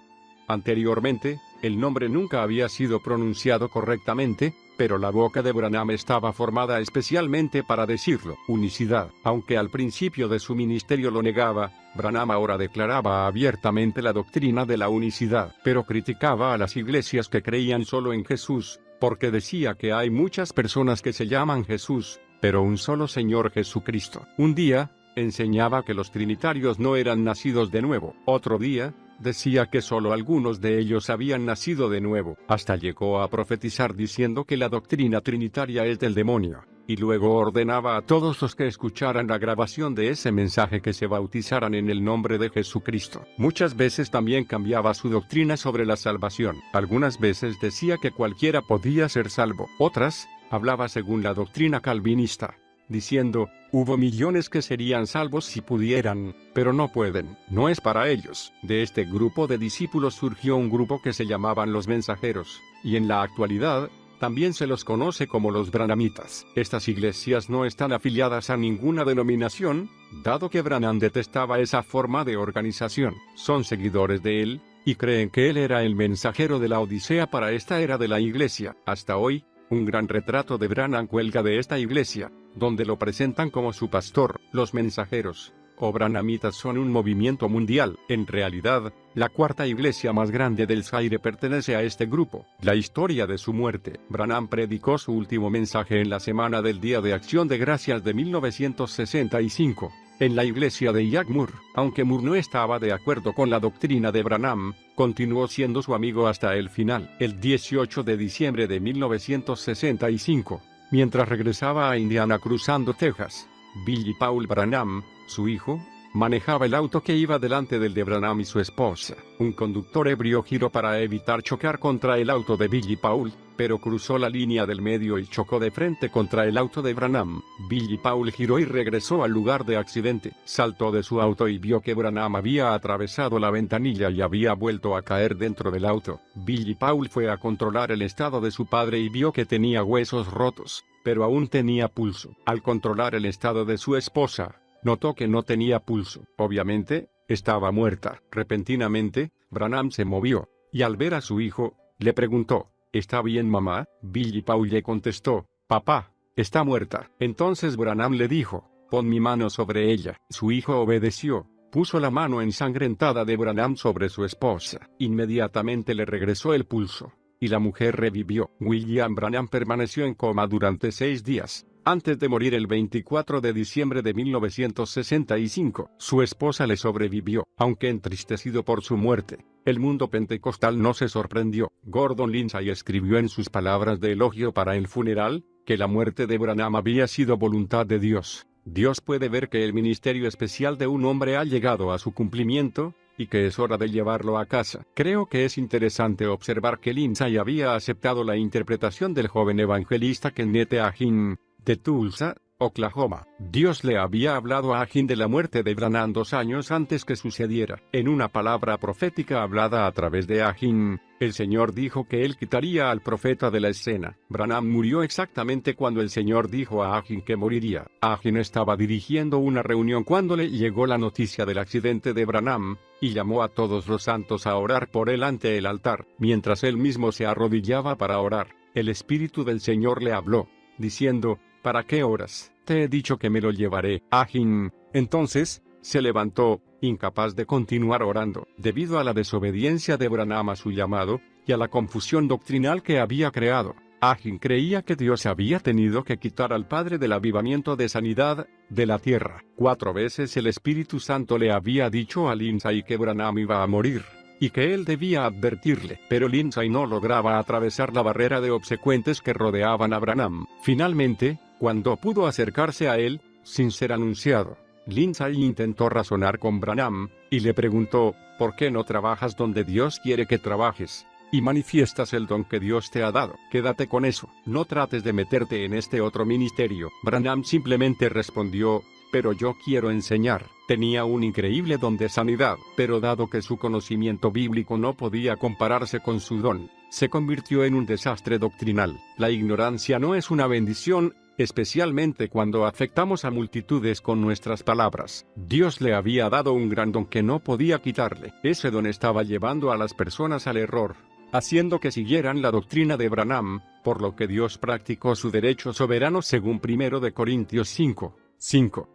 Anteriormente, el nombre nunca había sido pronunciado correctamente, pero la boca de Branham estaba formada especialmente para decirlo. Unicidad. Aunque al principio de su ministerio lo negaba, Branham ahora declaraba abiertamente la doctrina de la unicidad, pero criticaba a las iglesias que creían solo en Jesús, porque decía que hay muchas personas que se llaman Jesús, pero un solo Señor Jesucristo. Un día, enseñaba que los trinitarios no eran nacidos de nuevo. Otro día, decía que solo algunos de ellos habían nacido de nuevo. Hasta llegó a profetizar diciendo que la doctrina trinitaria es del demonio, y luego ordenaba a todos los que escucharan la grabación de ese mensaje que se bautizaran en el nombre de Jesucristo. Muchas veces también cambiaba su doctrina sobre la salvación. Algunas veces decía que cualquiera podía ser salvo. Otras, hablaba según la doctrina calvinista, diciendo: hubo millones que serían salvos si pudieran, pero no pueden, no es para ellos. De este grupo de discípulos surgió un grupo que se llamaban los mensajeros, y en la actualidad, también se los conoce como los branhamitas. Estas iglesias no están afiliadas a ninguna denominación, dado que Branham detestaba esa forma de organización. Son seguidores de él, y creen que él era el mensajero de la Odisea para esta era de la iglesia. Hasta hoy, un gran retrato de Branham cuelga de esta iglesia, donde lo presentan como su pastor. Los mensajeros, o branhamitas, son un movimiento mundial. En realidad, la cuarta iglesia más grande del Zaire pertenece a este grupo. La historia de su muerte. Branham predicó su último mensaje en la semana del Día de Acción de Gracias de 1965. En la iglesia de Jack Moore. Aunque Moore no estaba de acuerdo con la doctrina de Branham, continuó siendo su amigo hasta el final. El 18 de diciembre de 1965, mientras regresaba a Indiana cruzando Texas, Billy Paul Branham, su hijo, manejaba el auto que iba delante del de Branham y su esposa. Un conductor ebrio giró para evitar chocar contra el auto de Billy Paul, pero cruzó la línea del medio y chocó de frente contra el auto de Branham. Billy Paul giró y regresó al lugar de accidente. Saltó de su auto y vio que Branham había atravesado la ventanilla y había vuelto a caer dentro del auto. Billy Paul fue a controlar el estado de su padre y vio que tenía huesos rotos, pero aún tenía pulso. Al controlar el estado de su esposa, notó que no tenía pulso. Obviamente, estaba muerta. Repentinamente, Branham se movió, y al ver a su hijo, le preguntó, ¿está bien, mamá? Billy Paul le contestó, papá, está muerta. Entonces Branham le dijo, pon mi mano sobre ella. Su hijo obedeció. Puso la mano ensangrentada de Branham sobre su esposa. Inmediatamente le regresó el pulso, y la mujer revivió. William Branham permaneció en coma durante 6 días, antes de morir el 24 de diciembre de 1965. Su esposa le sobrevivió, aunque entristecido por su muerte. El mundo pentecostal no se sorprendió. Gordon Lindsay escribió en sus palabras de elogio para el funeral, que la muerte de Branham había sido voluntad de Dios. Dios puede ver que el ministerio especial de un hombre ha llegado a su cumplimiento, y que es hora de llevarlo a casa. Creo que es interesante observar que Lindsay había aceptado la interpretación del joven evangelista Kenneth Hagin, de Tulsa, Oklahoma. Dios le había hablado a Hagin de la muerte de Branham 2 años antes que sucediera. En una palabra profética hablada a través de Hagin, el Señor dijo que él quitaría al profeta de la escena. Branham murió exactamente cuando el Señor dijo a Hagin que moriría. Hagin estaba dirigiendo una reunión cuando le llegó la noticia del accidente de Branham, y llamó a todos los santos a orar por él ante el altar. Mientras él mismo se arrodillaba para orar, el Espíritu del Señor le habló, diciendo, ¿para qué oras? Te he dicho que me lo llevaré. Hagin, entonces, se levantó, incapaz de continuar orando, debido a la desobediencia de Branham a su llamado, y a la confusión doctrinal que había creado. Hagin creía que Dios había tenido que quitar al Padre del avivamiento de sanidad, de la tierra. 4 veces el Espíritu Santo le había dicho a Lindsay que Branham iba a morir, y que él debía advertirle, pero Lindsay no lograba atravesar la barrera de obsecuentes que rodeaban a Branham. Finalmente, cuando pudo acercarse a él, sin ser anunciado, Lindsay intentó razonar con Branham, y le preguntó, ¿por qué no trabajas donde Dios quiere que trabajes? Y manifiestas el don que Dios te ha dado. Quédate con eso, no trates de meterte en este otro ministerio. Branham simplemente respondió, pero yo quiero enseñar. Tenía un increíble don de sanidad, pero dado que su conocimiento bíblico no podía compararse con su don, se convirtió en un desastre doctrinal. La ignorancia no es una bendición, especialmente cuando afectamos a multitudes con nuestras palabras. Dios le había dado un gran don que no podía quitarle. Ese don estaba llevando a las personas al error, haciendo que siguieran la doctrina de Branham, por lo que Dios practicó su derecho soberano según 1 de Corintios 5.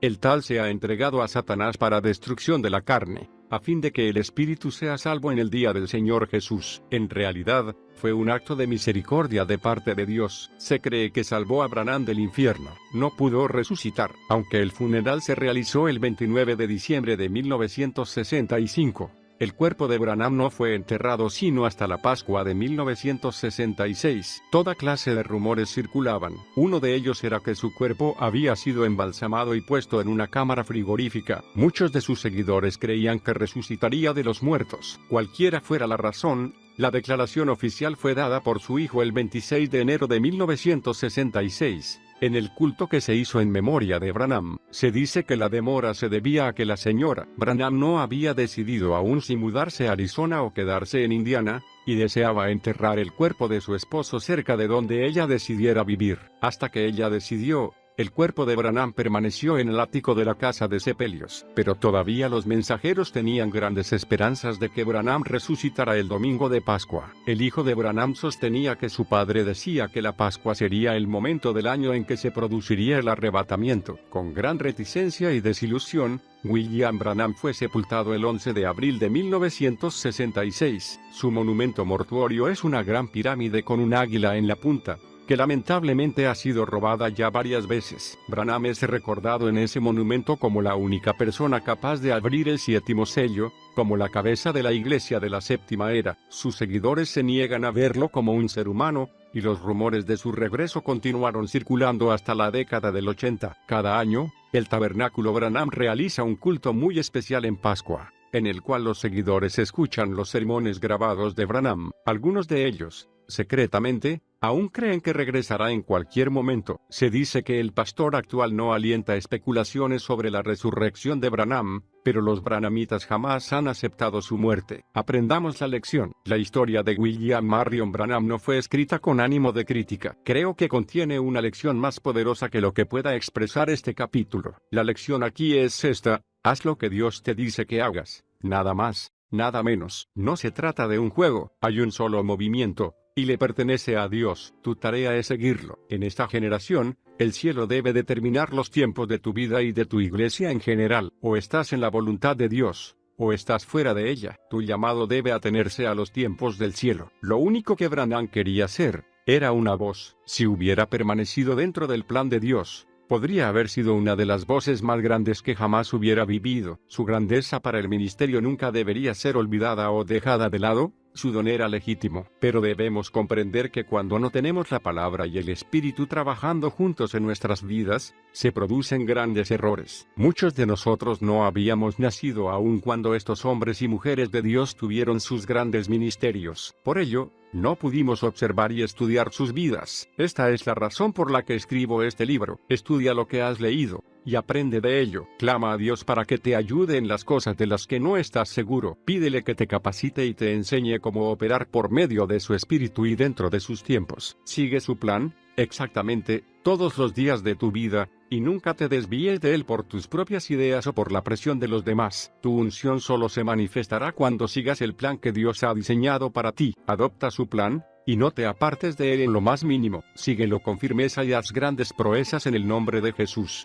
El tal se ha entregado a Satanás para destrucción de la carne, a fin de que el espíritu sea salvo en el día del Señor Jesús. En realidad, fue un acto de misericordia de parte de Dios. Se cree que salvó a Branham del infierno. No pudo resucitar, aunque el funeral se realizó el 29 de diciembre de 1965. El cuerpo de Branham no fue enterrado sino hasta la Pascua de 1966. Toda clase de rumores circulaban. Uno de ellos era que su cuerpo había sido embalsamado y puesto en una cámara frigorífica. Muchos de sus seguidores creían que resucitaría de los muertos. Cualquiera fuera la razón, la declaración oficial fue dada por su hijo el 26 de enero de 1966. En el culto que se hizo en memoria de Branham, se dice que la demora se debía a que la señora Branham no había decidido aún si mudarse a Arizona o quedarse en Indiana, y deseaba enterrar el cuerpo de su esposo cerca de donde ella decidiera vivir. Hasta que ella decidió, el cuerpo de Branham permaneció en el ático de la casa de sepelios. Pero todavía los mensajeros tenían grandes esperanzas de que Branham resucitara el domingo de Pascua. El hijo de Branham sostenía que su padre decía que la Pascua sería el momento del año en que se produciría el arrebatamiento. Con gran reticencia y desilusión, William Branham fue sepultado el 11 de abril de 1966. Su monumento mortuorio es una gran pirámide con un águila en la punta, que lamentablemente ha sido robada ya varias veces. Branham es recordado en ese monumento como la única persona capaz de abrir el 7º sello, como la cabeza de la iglesia de la séptima era. Sus seguidores se niegan a verlo como un ser humano, y los rumores de su regreso continuaron circulando hasta la década del 80. Cada año, el Tabernáculo Branham realiza un culto muy especial en Pascua, en el cual los seguidores escuchan los sermones grabados de Branham. Algunos de ellos, secretamente, aún creen que regresará en cualquier momento. Se dice que el pastor actual no alienta especulaciones sobre la resurrección de Branham, pero los branhamitas jamás han aceptado su muerte. Aprendamos la lección. La historia de William Marion Branham no fue escrita con ánimo de crítica. Creo que contiene una lección más poderosa que lo que pueda expresar este capítulo. La lección aquí es esta: haz lo que Dios te dice que hagas, nada más. Nada menos. No se trata de un juego, hay un solo movimiento, y le pertenece a Dios. Tu tarea es seguirlo. En esta generación, el cielo debe determinar los tiempos de tu vida y de tu iglesia en general. O estás en la voluntad de Dios, o estás fuera de ella. Tu llamado debe atenerse a los tiempos del cielo. Lo único que Branham quería ser, era una voz. Si hubiera permanecido dentro del plan de Dios, podría haber sido una de las voces más grandes que jamás hubiera vivido. Su grandeza para el ministerio nunca debería ser olvidada o dejada de lado. Su don era legítimo, pero debemos comprender que cuando no tenemos la palabra y el Espíritu trabajando juntos en nuestras vidas, se producen grandes errores. Muchos de nosotros no habíamos nacido aun cuando estos hombres y mujeres de Dios tuvieron sus grandes ministerios. Por ello, no pudimos observar y estudiar sus vidas. Esta es la razón por la que escribo este libro. Estudia lo que has leído y aprende de ello. Clama a Dios para que te ayude en las cosas de las que no estás seguro. Pídele que te capacite y te enseñe cómo operar por medio de su espíritu y dentro de sus tiempos. Sigue su plan, exactamente, todos los días de tu vida, y nunca te desvíes de él por tus propias ideas o por la presión de los demás. Tu unción solo se manifestará cuando sigas el plan que Dios ha diseñado para ti. Adopta su plan, y no te apartes de él en lo más mínimo. Síguelo con firmeza y haz grandes proezas en el nombre de Jesús.